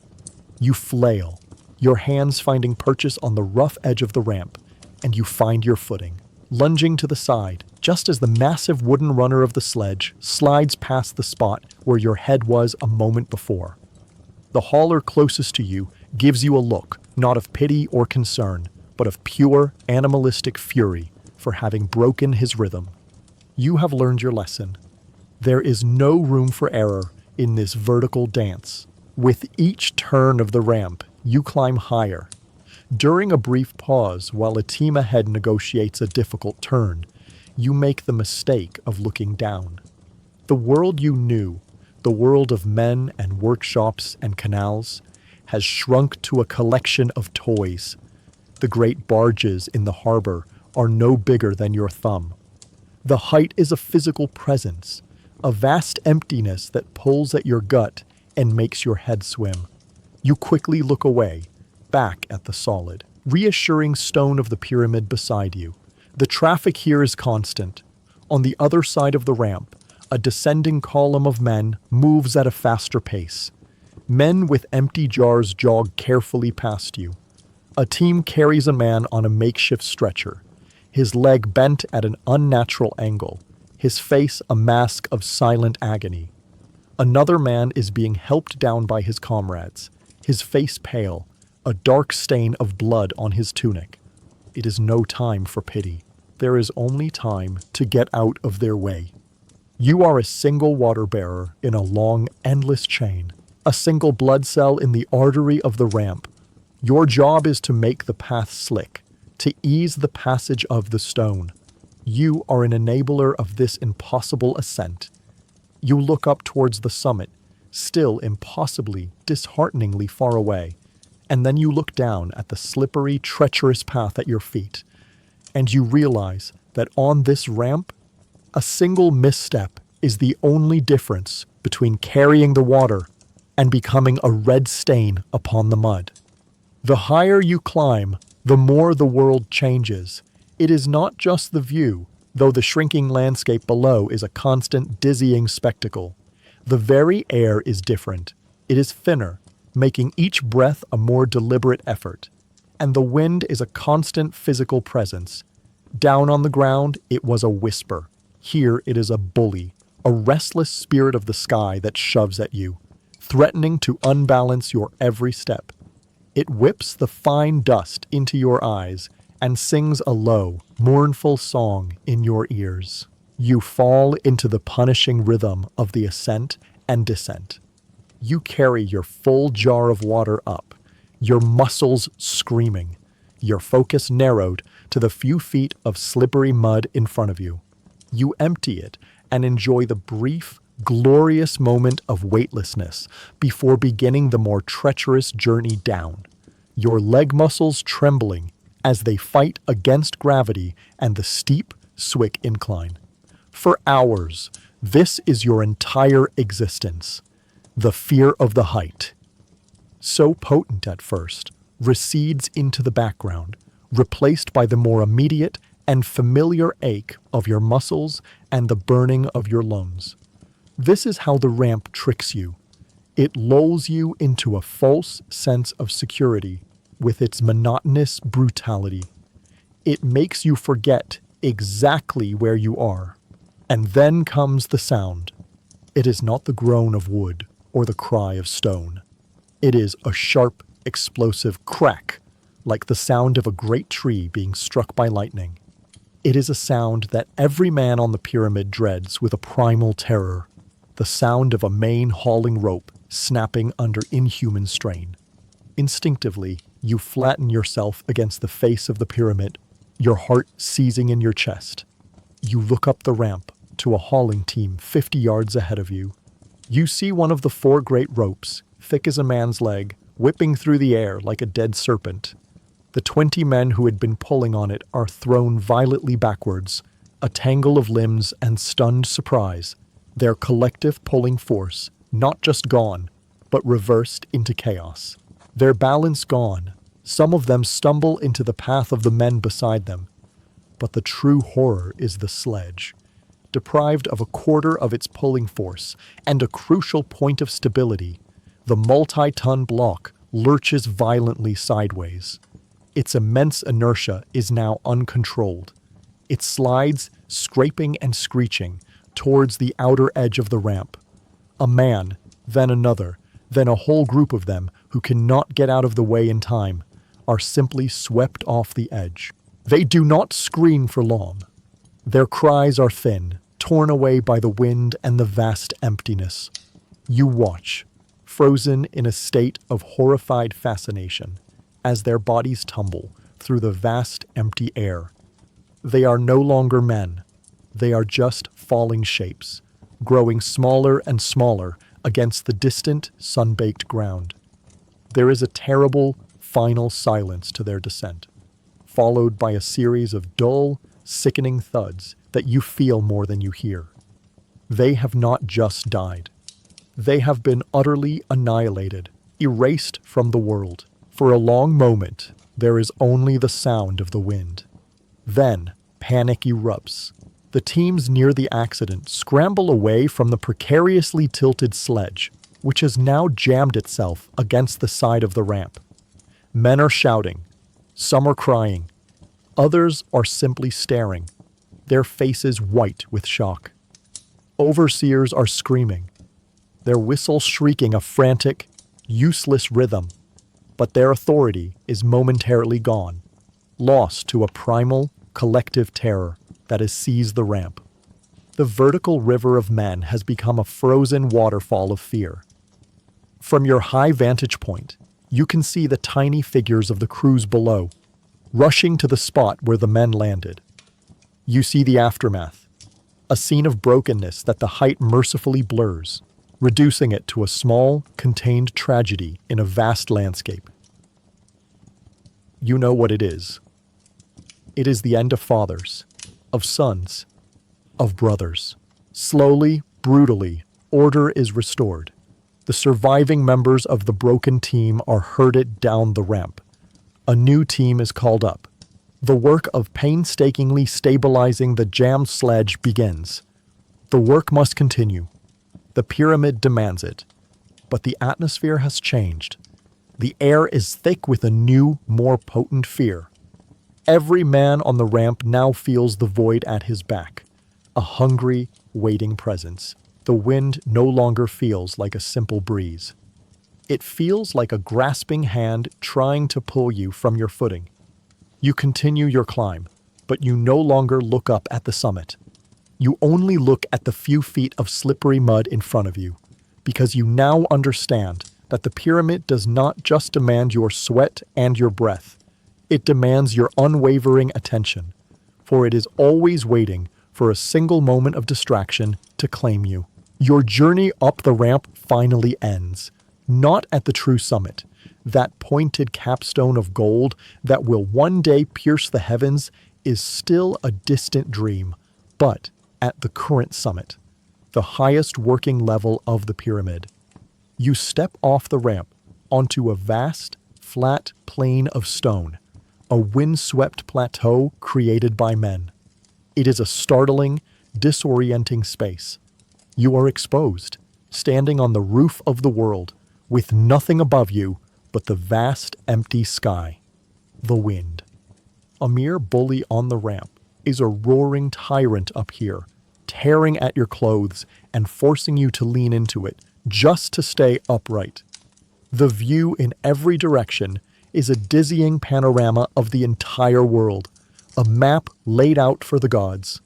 You flail, your hands finding purchase on the rough edge of the ramp, and you find your footing, lunging to the side, just as the massive wooden runner of the sledge slides past the spot where your head was a moment before. The hauler closest to you gives you a look, not of pity or concern, but of pure, animalistic fury for having broken his rhythm. You have learned your lesson. There is no room for error in this vertical dance. With each turn of the ramp, you climb higher. During a brief pause while a team ahead negotiates a difficult turn, you make the mistake of looking down. The world you knew, the world of men and workshops and canals, has shrunk to a collection of toys. The great barges in the harbor are no bigger than your thumb. The height is a physical presence, a vast emptiness that pulls at your gut and makes your head swim. You quickly look away, back at the solid, reassuring stone of the pyramid beside you. The traffic here is constant. On the other side of the ramp, a descending column of men moves at a faster pace. Men with empty jars jog carefully past you. A team carries a man on a makeshift stretcher, his leg bent at an unnatural angle, his face a mask of silent agony. Another man is being helped down by his comrades, his face pale, a dark stain of blood on his tunic. It is no time for pity. There is only time to get out of their way. You are a single water bearer in a long, endless chain, a single blood cell in the artery of the ramp. Your job is to make the path slick, to ease the passage of the stone. You are an enabler of this impossible ascent. You look up towards the summit, still impossibly, dishearteningly far away, and then you look down at the slippery, treacherous path at your feet, and you realize that on this ramp, a single misstep is the only difference between carrying the water and becoming a red stain upon the mud. The higher you climb, the more the world changes. It is not just the view, though the shrinking landscape below is a constant, dizzying spectacle. The very air is different. It is thinner, making each breath a more deliberate effort. And the wind is a constant physical presence. Down on the ground, it was a whisper. Here it is a bully, a restless spirit of the sky that shoves at you, threatening to unbalance your every step. It whips the fine dust into your eyes and sings a low, mournful song in your ears. You fall into the punishing rhythm of the ascent and descent. You carry your full jar of water up, your muscles screaming, your focus narrowed to the few feet of slippery mud in front of you. You empty it and enjoy the brief, glorious moment of weightlessness before beginning the more treacherous journey down, your leg muscles trembling as they fight against gravity and the steep Swick incline. For hours, This is your entire existence. The fear of the height, so potent at first, recedes into the background, replaced by the more immediate and familiar ache of your muscles and the burning of your lungs. This is how the ramp tricks you. It lulls you into a false sense of security with its monotonous brutality. It makes you forget exactly where you are. And then comes the sound. It is not the groan of wood or the cry of stone. It is a sharp, explosive crack, like the sound of a great tree being struck by lightning. It is a sound that every man on the pyramid dreads with a primal terror, the sound of a main-hauling rope snapping under inhuman strain. Instinctively, you flatten yourself against the face of the pyramid, your heart seizing in your chest. You look up the ramp to a hauling team 50 yards ahead of you. You see one of the 4 great ropes, thick as a man's leg, whipping through the air like a dead serpent. The 20 men who had been pulling on it are thrown violently backwards, a tangle of limbs and stunned surprise, their collective pulling force not just gone, but reversed into chaos. Their balance gone, some of them stumble into the path of the men beside them. But the true horror is the sledge. Deprived of a quarter of its pulling force and a crucial point of stability, the multi-ton block lurches violently sideways. Its immense inertia is now uncontrolled. It slides, scraping and screeching, towards the outer edge of the ramp. A man, then another, then a whole group of them who cannot get out of the way in time, are simply swept off the edge. They do not scream for long. Their cries are thin, torn away by the wind and the vast emptiness. You watch, frozen in a state of horrified fascination, as their bodies tumble through the vast empty air. They are no longer men. They are just falling shapes, growing smaller and smaller against the distant, sun-baked ground. There is a terrible, final silence to their descent, followed by a series of dull, sickening thuds that you feel more than you hear. They have not just died. They have been utterly annihilated, erased from the world. For a long moment, there is only the sound of the wind. Then, panic erupts. The teams near the accident scramble away from the precariously tilted sledge, which has now jammed itself against the side of the ramp. Men are shouting. Some are crying. Others are simply staring, their faces white with shock. Overseers are screaming, their whistles shrieking a frantic, useless rhythm, but their authority is momentarily gone, lost to a primal, collective terror that has seized the ramp. The vertical river of men has become a frozen waterfall of fear. From your high vantage point, you can see the tiny figures of the crews below, rushing to the spot where the men landed. You see the aftermath, a scene of brokenness that the height mercifully blurs, reducing it to a small, contained tragedy in a vast landscape. You know what it is. It is the end of fathers, of sons, of brothers. Slowly, brutally, order is restored. The surviving members of the broken team are herded down the ramp. A new team is called up. The work of painstakingly stabilizing the jammed sledge begins. The work must continue. The pyramid demands it. But the atmosphere has changed. The air is thick with a new, more potent fear. Every man on the ramp now feels the void at his back, a hungry, waiting presence. The wind no longer feels like a simple breeze. It feels like a grasping hand trying to pull you from your footing. You continue your climb, but you no longer look up at the summit. You only look at the few feet of slippery mud in front of you, because you now understand that the pyramid does not just demand your sweat and your breath. It demands your unwavering attention, for it is always waiting for a single moment of distraction to claim you. Your journey up the ramp finally ends, not at the true summit, that pointed capstone of gold that will one day pierce the heavens is still a distant dream, but at the current summit, the highest working level of the pyramid. You step off the ramp onto a vast, flat plain of stone, a windswept plateau created by men. It is a startling, disorienting space. You are exposed, standing on the roof of the world, with nothing above you but the vast, empty sky. The wind. A mere bully on the ramp is a roaring tyrant up here, tearing at your clothes and forcing you to lean into it just to stay upright. The view in every direction is a dizzying panorama of the entire world, a map laid out for the gods.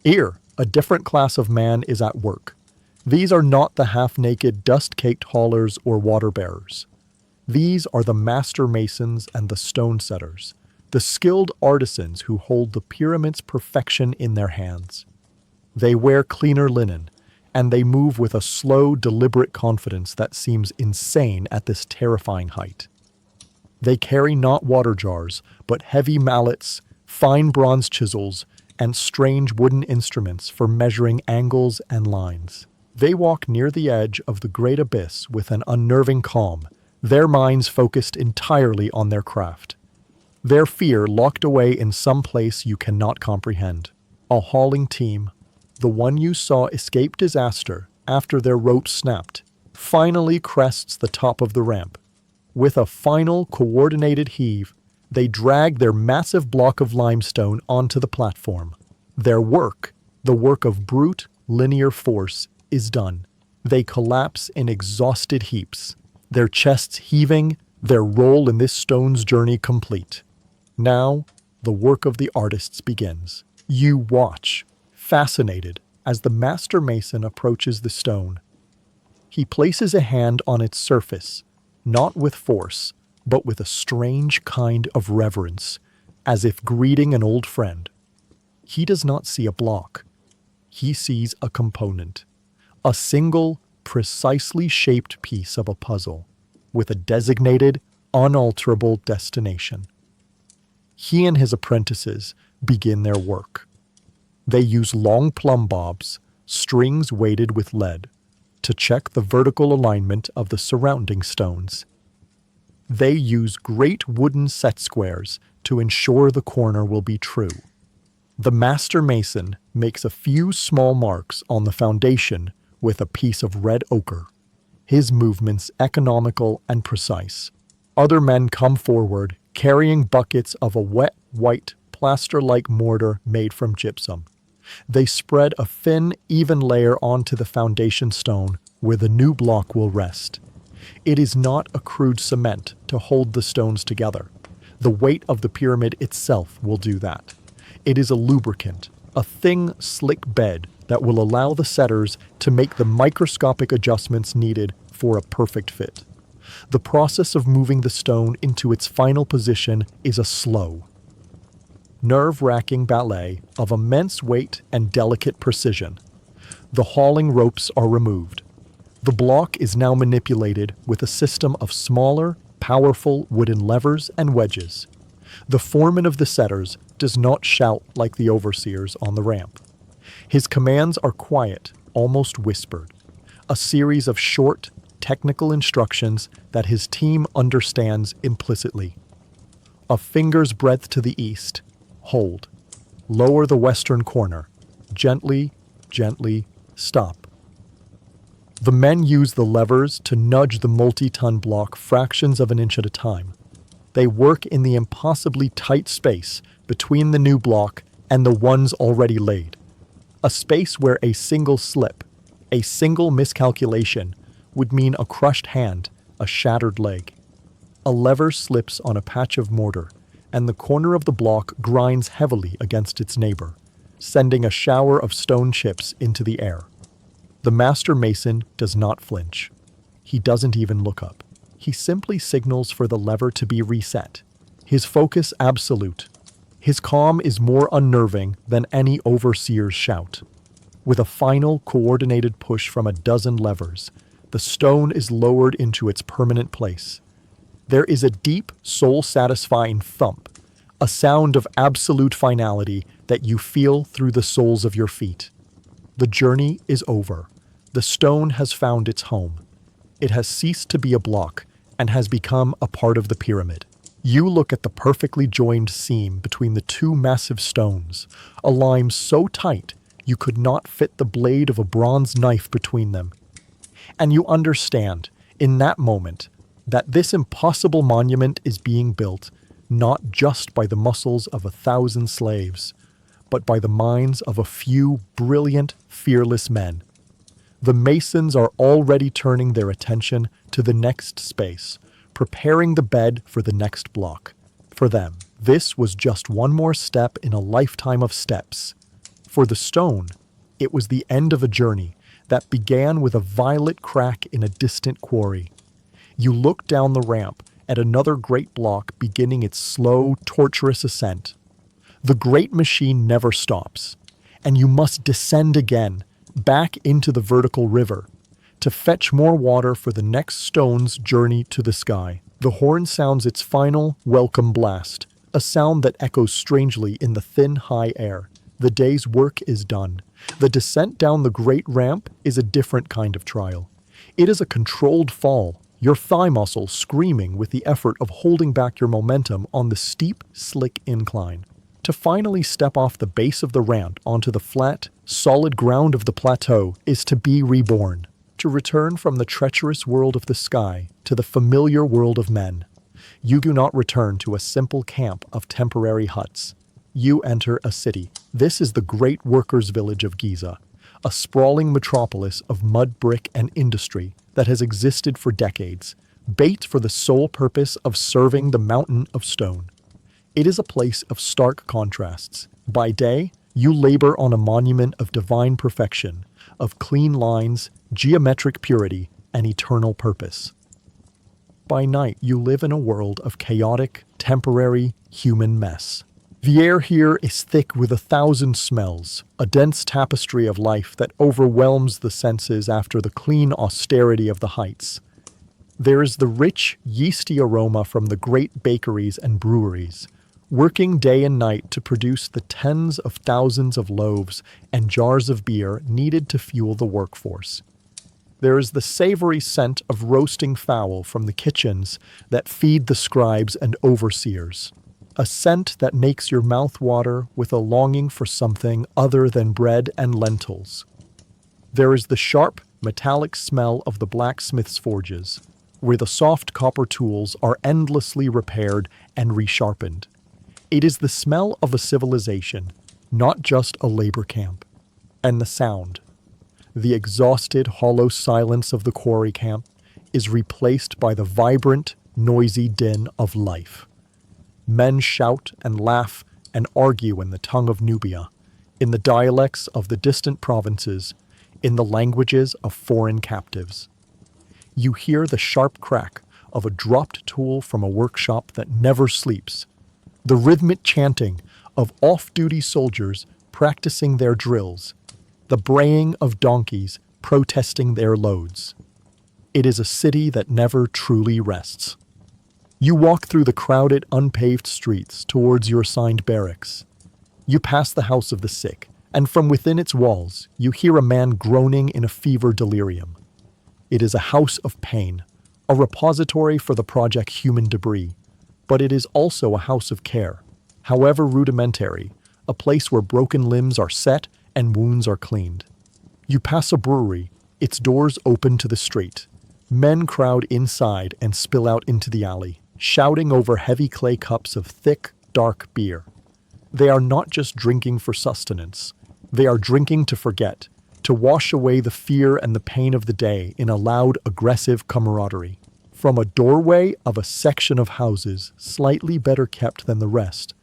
Here, a different class of man is at work. These are not the half-naked, dust-caked haulers or water-bearers. These are the master masons and the stone setters, the skilled artisans who hold the pyramid's perfection in their hands. They wear cleaner linen, and they move with a slow, deliberate confidence that seems insane at this terrifying height. They carry not water jars, but heavy mallets, fine bronze chisels, and strange wooden instruments for measuring angles and lines. They walk near the edge of the great abyss with an unnerving calm, their minds focused entirely on their craft. Their fear locked away in some place you cannot comprehend. A hauling team, the one you saw escape disaster after their rope snapped, finally crests the top of the ramp. With a final coordinated heave, they drag their massive block of limestone onto the platform. Their work, the work of brute, linear force, is done. They collapse in exhausted heaps, their chests heaving, their role in this stone's journey complete. Now, the work of the artists begins. You watch, fascinated, as the master mason approaches the stone. He places a hand on its surface, not with force, but with a strange kind of reverence, as if greeting an old friend. He does not see a block. He sees a component, a single, precisely shaped piece of a puzzle, with a designated, unalterable destination. He and his apprentices begin their work. They use long plumb bobs, strings weighted with lead, to check the vertical alignment of the surrounding stones. They use great wooden set squares to ensure the corner will be true. The master mason makes a few small marks on the foundation with a piece of red ochre, his movements economical and precise. Other men come forward, carrying buckets of a wet, white, plaster-like mortar made from gypsum. They spread a thin, even layer onto the foundation stone where the new block will rest. It is not a crude cement to hold the stones together. The weight of the pyramid itself will do that. It is a lubricant, a thin, slick bed that will allow the setters to make the microscopic adjustments needed for a perfect fit. The process of moving the stone into its final position is a slow, nerve-wracking ballet of immense weight and delicate precision. The hauling ropes are removed. The block is now manipulated with a system of smaller, powerful wooden levers and wedges. The foreman of the setters does not shout like the overseers on the ramp. His commands are quiet, almost whispered, a series of short, technical instructions that his team understands implicitly. A finger's breadth to the east, hold. Lower the western corner. Gently, gently, stop. The men use the levers to nudge the multi-ton block fractions of an inch at a time. They work in the impossibly tight space between the new block and the ones already laid. A space where a single slip, a single miscalculation, would mean a crushed hand, a shattered leg. A lever slips on a patch of mortar, and the corner of the block grinds heavily against its neighbor, sending a shower of stone chips into the air. The master mason does not flinch. He doesn't even look up. He simply signals for the lever to be reset. His focus absolute. His calm is more unnerving than any overseer's shout. With a final coordinated push from a dozen levers, the stone is lowered into its permanent place. There is a deep, soul-satisfying thump, a sound of absolute finality that you feel through the soles of your feet. The journey is over. The stone has found its home. It has ceased to be a block and has become a part of the pyramid. You look at the perfectly joined seam between the two massive stones, a line so tight you could not fit the blade of a bronze knife between them. And you understand, in that moment, that this impossible monument is being built not just by the muscles of 1,000 slaves, but by the minds of a few brilliant, fearless men. The masons are already turning their attention to the next space, preparing the bed for the next block. For them, this was just one more step in a lifetime of steps. For the stone, it was the end of a journey that began with a violet crack in a distant quarry. You look down the ramp at another great block beginning its slow, torturous ascent. The great machine never stops, and you must descend again, back into the vertical river, to fetch more water for the next stone's journey to the sky. The horn sounds its final, welcome blast, a sound that echoes strangely in the thin, high air. The day's work is done. The descent down the great ramp is a different kind of trial. It is a controlled fall, your thigh muscles screaming with the effort of holding back your momentum on the steep, slick incline. To finally step off the base of the ramp onto the flat, solid ground of the plateau is to be reborn, to return from the treacherous world of the sky to the familiar world of men. You do not return to a simple camp of temporary huts. You enter a city. This is the great workers' village of Giza, a sprawling metropolis of mud, brick, and industry that has existed for decades, built for the sole purpose of serving the mountain of stone. It is a place of stark contrasts. By day, you labor on a monument of divine perfection, of clean lines, geometric purity, and eternal purpose. By night, you live in a world of chaotic, temporary, human mess. The air here is thick with 1,000 smells, a dense tapestry of life that overwhelms the senses after the clean austerity of the heights. There is the rich, yeasty aroma from the great bakeries and breweries, working day and night to produce the tens of thousands of loaves and jars of beer needed to fuel the workforce. There is the savory scent of roasting fowl from the kitchens that feed the scribes and overseers, a scent that makes your mouth water with a longing for something other than bread and lentils. There is the sharp, metallic smell of the blacksmith's forges, where the soft copper tools are endlessly repaired and resharpened. It is the smell of a civilization, not just a labor camp. And the sound, the exhausted, hollow silence of the quarry camp, is replaced by the vibrant, noisy din of life. Men shout and laugh and argue in the tongue of Nubia, in the dialects of the distant provinces, in the languages of foreign captives. You hear the sharp crack of a dropped tool from a workshop that never sleeps, the rhythmic chanting of off-duty soldiers practicing their drills, the braying of donkeys protesting their loads. It is a city that never truly rests. You walk through the crowded, unpaved streets towards your assigned barracks. You pass the house of the sick, and from within its walls, you hear a man groaning in a fever delirium. It is a house of pain, a repository for the project human debris, but it is also a house of care, however rudimentary, a place where broken limbs are set and wounds are cleaned. You pass a brewery, its doors open to the street. Men crowd inside and spill out into the alley, shouting over heavy clay cups of thick, dark beer. They are not just drinking for sustenance. They are drinking to forget, to wash away the fear and the pain of the day in a loud, aggressive camaraderie. From a doorway of a section of houses slightly better kept than the rest,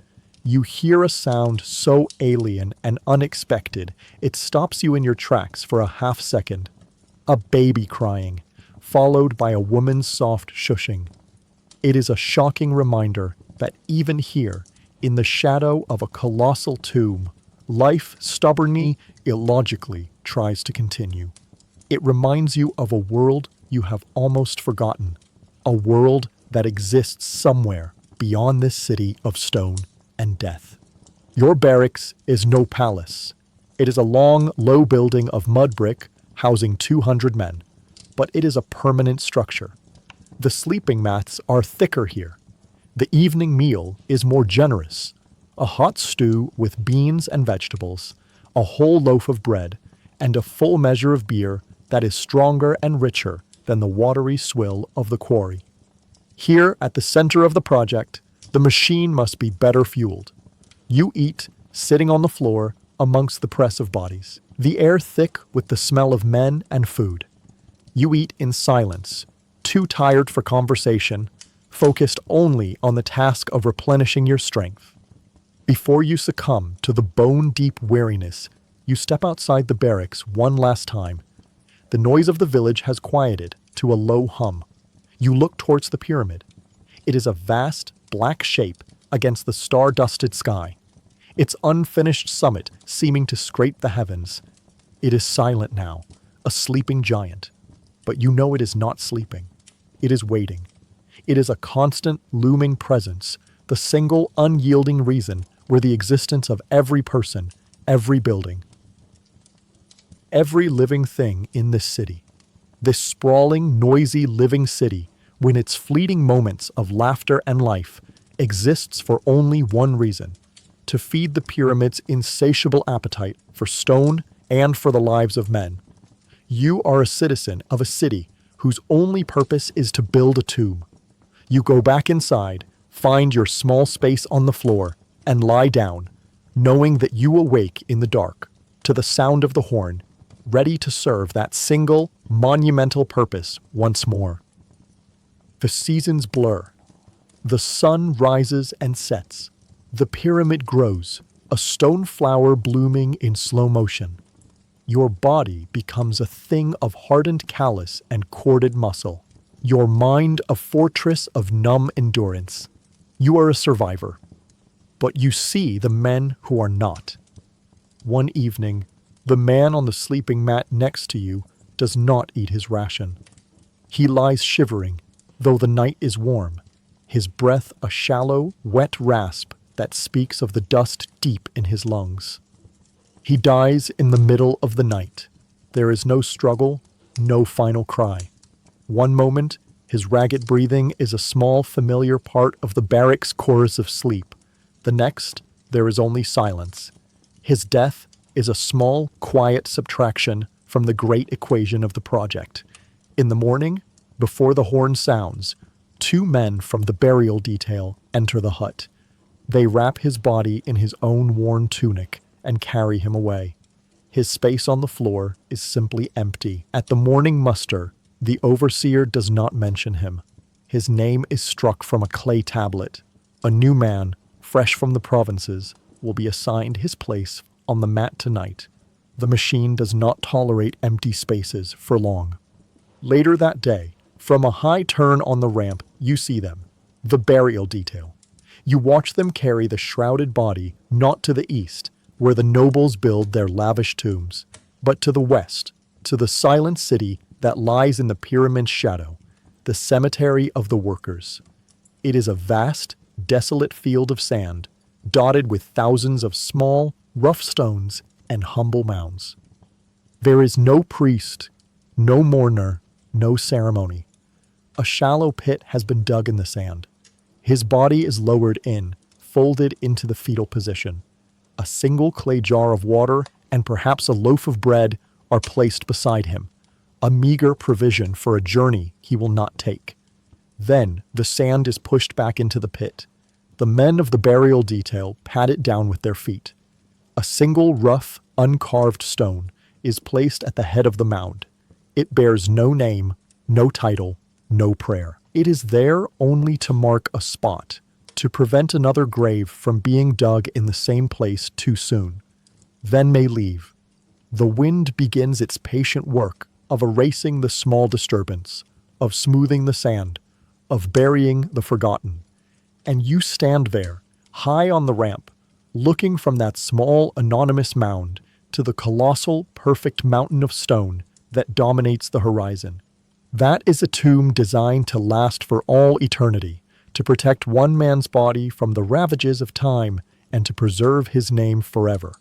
you hear a sound so alien and unexpected it stops you in your tracks for a half second. A baby crying, followed by a woman's soft shushing. It is a shocking reminder that even here, in the shadow of a colossal tomb, life stubbornly, illogically tries to continue. It reminds you of a world you have almost forgotten, a world that exists somewhere beyond this city of stone and death. Your barracks is no palace. It is a long, low building of mud brick housing 200 men, but it is a permanent structure. The sleeping mats are thicker here. The evening meal is more generous. A hot stew with beans and vegetables, a whole loaf of bread, and a full measure of beer that is stronger and richer than the watery swill of the quarry. Here, at the center of the project, the machine must be better fueled. You eat, sitting on the floor, amongst the press of bodies, the air thick with the smell of men and food. You eat in silence, too tired for conversation, focused only on the task of replenishing your strength. Before you succumb to the bone-deep weariness, you step outside the barracks one last time. The noise of the village has quieted to a low hum. You look towards the pyramid. It is a vast, black shape against the star-dusted sky, its unfinished summit seeming to scrape the heavens. It is silent now, a sleeping giant. But you know it is not sleeping. It is waiting. It is a constant, looming presence, the single, unyielding reason for the existence of every person, every building, every living thing in this city. This sprawling, noisy, living city, when its fleeting moments of laughter and life, exists for only one reason: to feed the pyramid's insatiable appetite for stone and for the lives of men. You are a citizen of a city whose only purpose is to build a tomb. You go back inside, find your small space on the floor, and lie down, knowing that you awake in the dark, to the sound of the horn, ready to serve that single, monumental purpose once more. The seasons blur. The sun rises and sets. The pyramid grows, a stone flower blooming in slow motion. Your body becomes a thing of hardened callus and corded muscle. Your mind a fortress of numb endurance. You are a survivor. But you see the men who are not. One evening, the man on the sleeping mat next to you does not eat his ration. He lies shivering, though the night is warm, his breath a shallow, wet rasp that speaks of the dust deep in his lungs. He dies in the middle of the night. There is no struggle, no final cry. One moment, his ragged breathing is a small, familiar part of the barracks' chorus of sleep. The next, there is only silence. His death is a small, quiet subtraction from the great equation of the project. In the morning, before the horn sounds, 2 men from the burial detail enter the hut. They wrap his body in his own worn tunic and carry him away. His space on the floor is simply empty. At the morning muster, the overseer does not mention him. His name is struck from a clay tablet. A new man, fresh from the provinces, will be assigned his place on the mat tonight. The machine does not tolerate empty spaces for long. Later that day, from a high turn on the ramp, you see them, the burial detail. You watch them carry the shrouded body not to the east, where the nobles build their lavish tombs, but to the west, to the silent city that lies in the pyramid's shadow, the cemetery of the workers. It is a vast, desolate field of sand, dotted with thousands of small, rough stones and humble mounds. There is no priest, no mourner, no ceremony. A shallow pit has been dug in the sand. His body is lowered in, folded into the fetal position. A single clay jar of water and perhaps a loaf of bread are placed beside him, a meager provision for a journey he will not take. Then the sand is pushed back into the pit. The men of the burial detail pat it down with their feet. A single rough, uncarved stone is placed at the head of the mound. It bears no name, no title, no prayer. It is there only to mark a spot, to prevent another grave from being dug in the same place too soon. Then may leave. The wind begins its patient work of erasing the small disturbance, of smoothing the sand, of burying the forgotten. And you stand there, high on the ramp, looking from that small, anonymous mound to the colossal, perfect mountain of stone that dominates the horizon. That is a tomb designed to last for all eternity, to protect one man's body from the ravages of time and to preserve his name forever.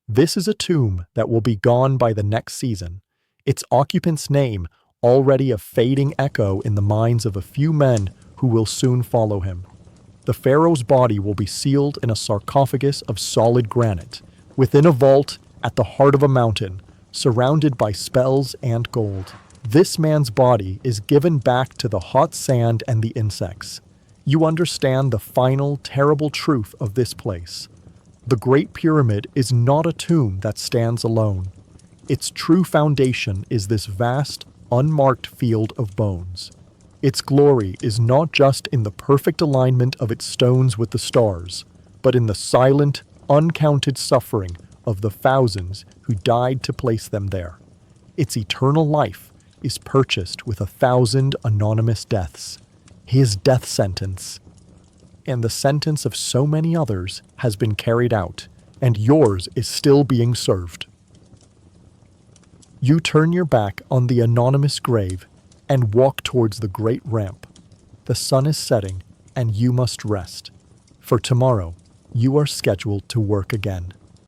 This is a tomb that will be gone by the next season, its occupant's name already a fading echo in the minds of a few men who will soon follow him. The pharaoh's body will be sealed in a sarcophagus of solid granite, within a vault at the heart of a mountain, surrounded by spells and gold. This man's body is given back to the hot sand and the insects. You understand the final, terrible truth of this place. The Great Pyramid is not a tomb that stands alone. Its true foundation is this vast, unmarked field of bones. Its glory is not just in the perfect alignment of its stones with the stars, but in the silent, uncounted suffering of the thousands who died to place them there. Its eternal life is purchased with 1,000 anonymous deaths. His death sentence, and the sentence of so many others, has been carried out, and yours is still being served. You turn your back on the anonymous grave and walk towards the great ramp. The sun is setting, and you must rest. For tomorrow, you are scheduled to work again.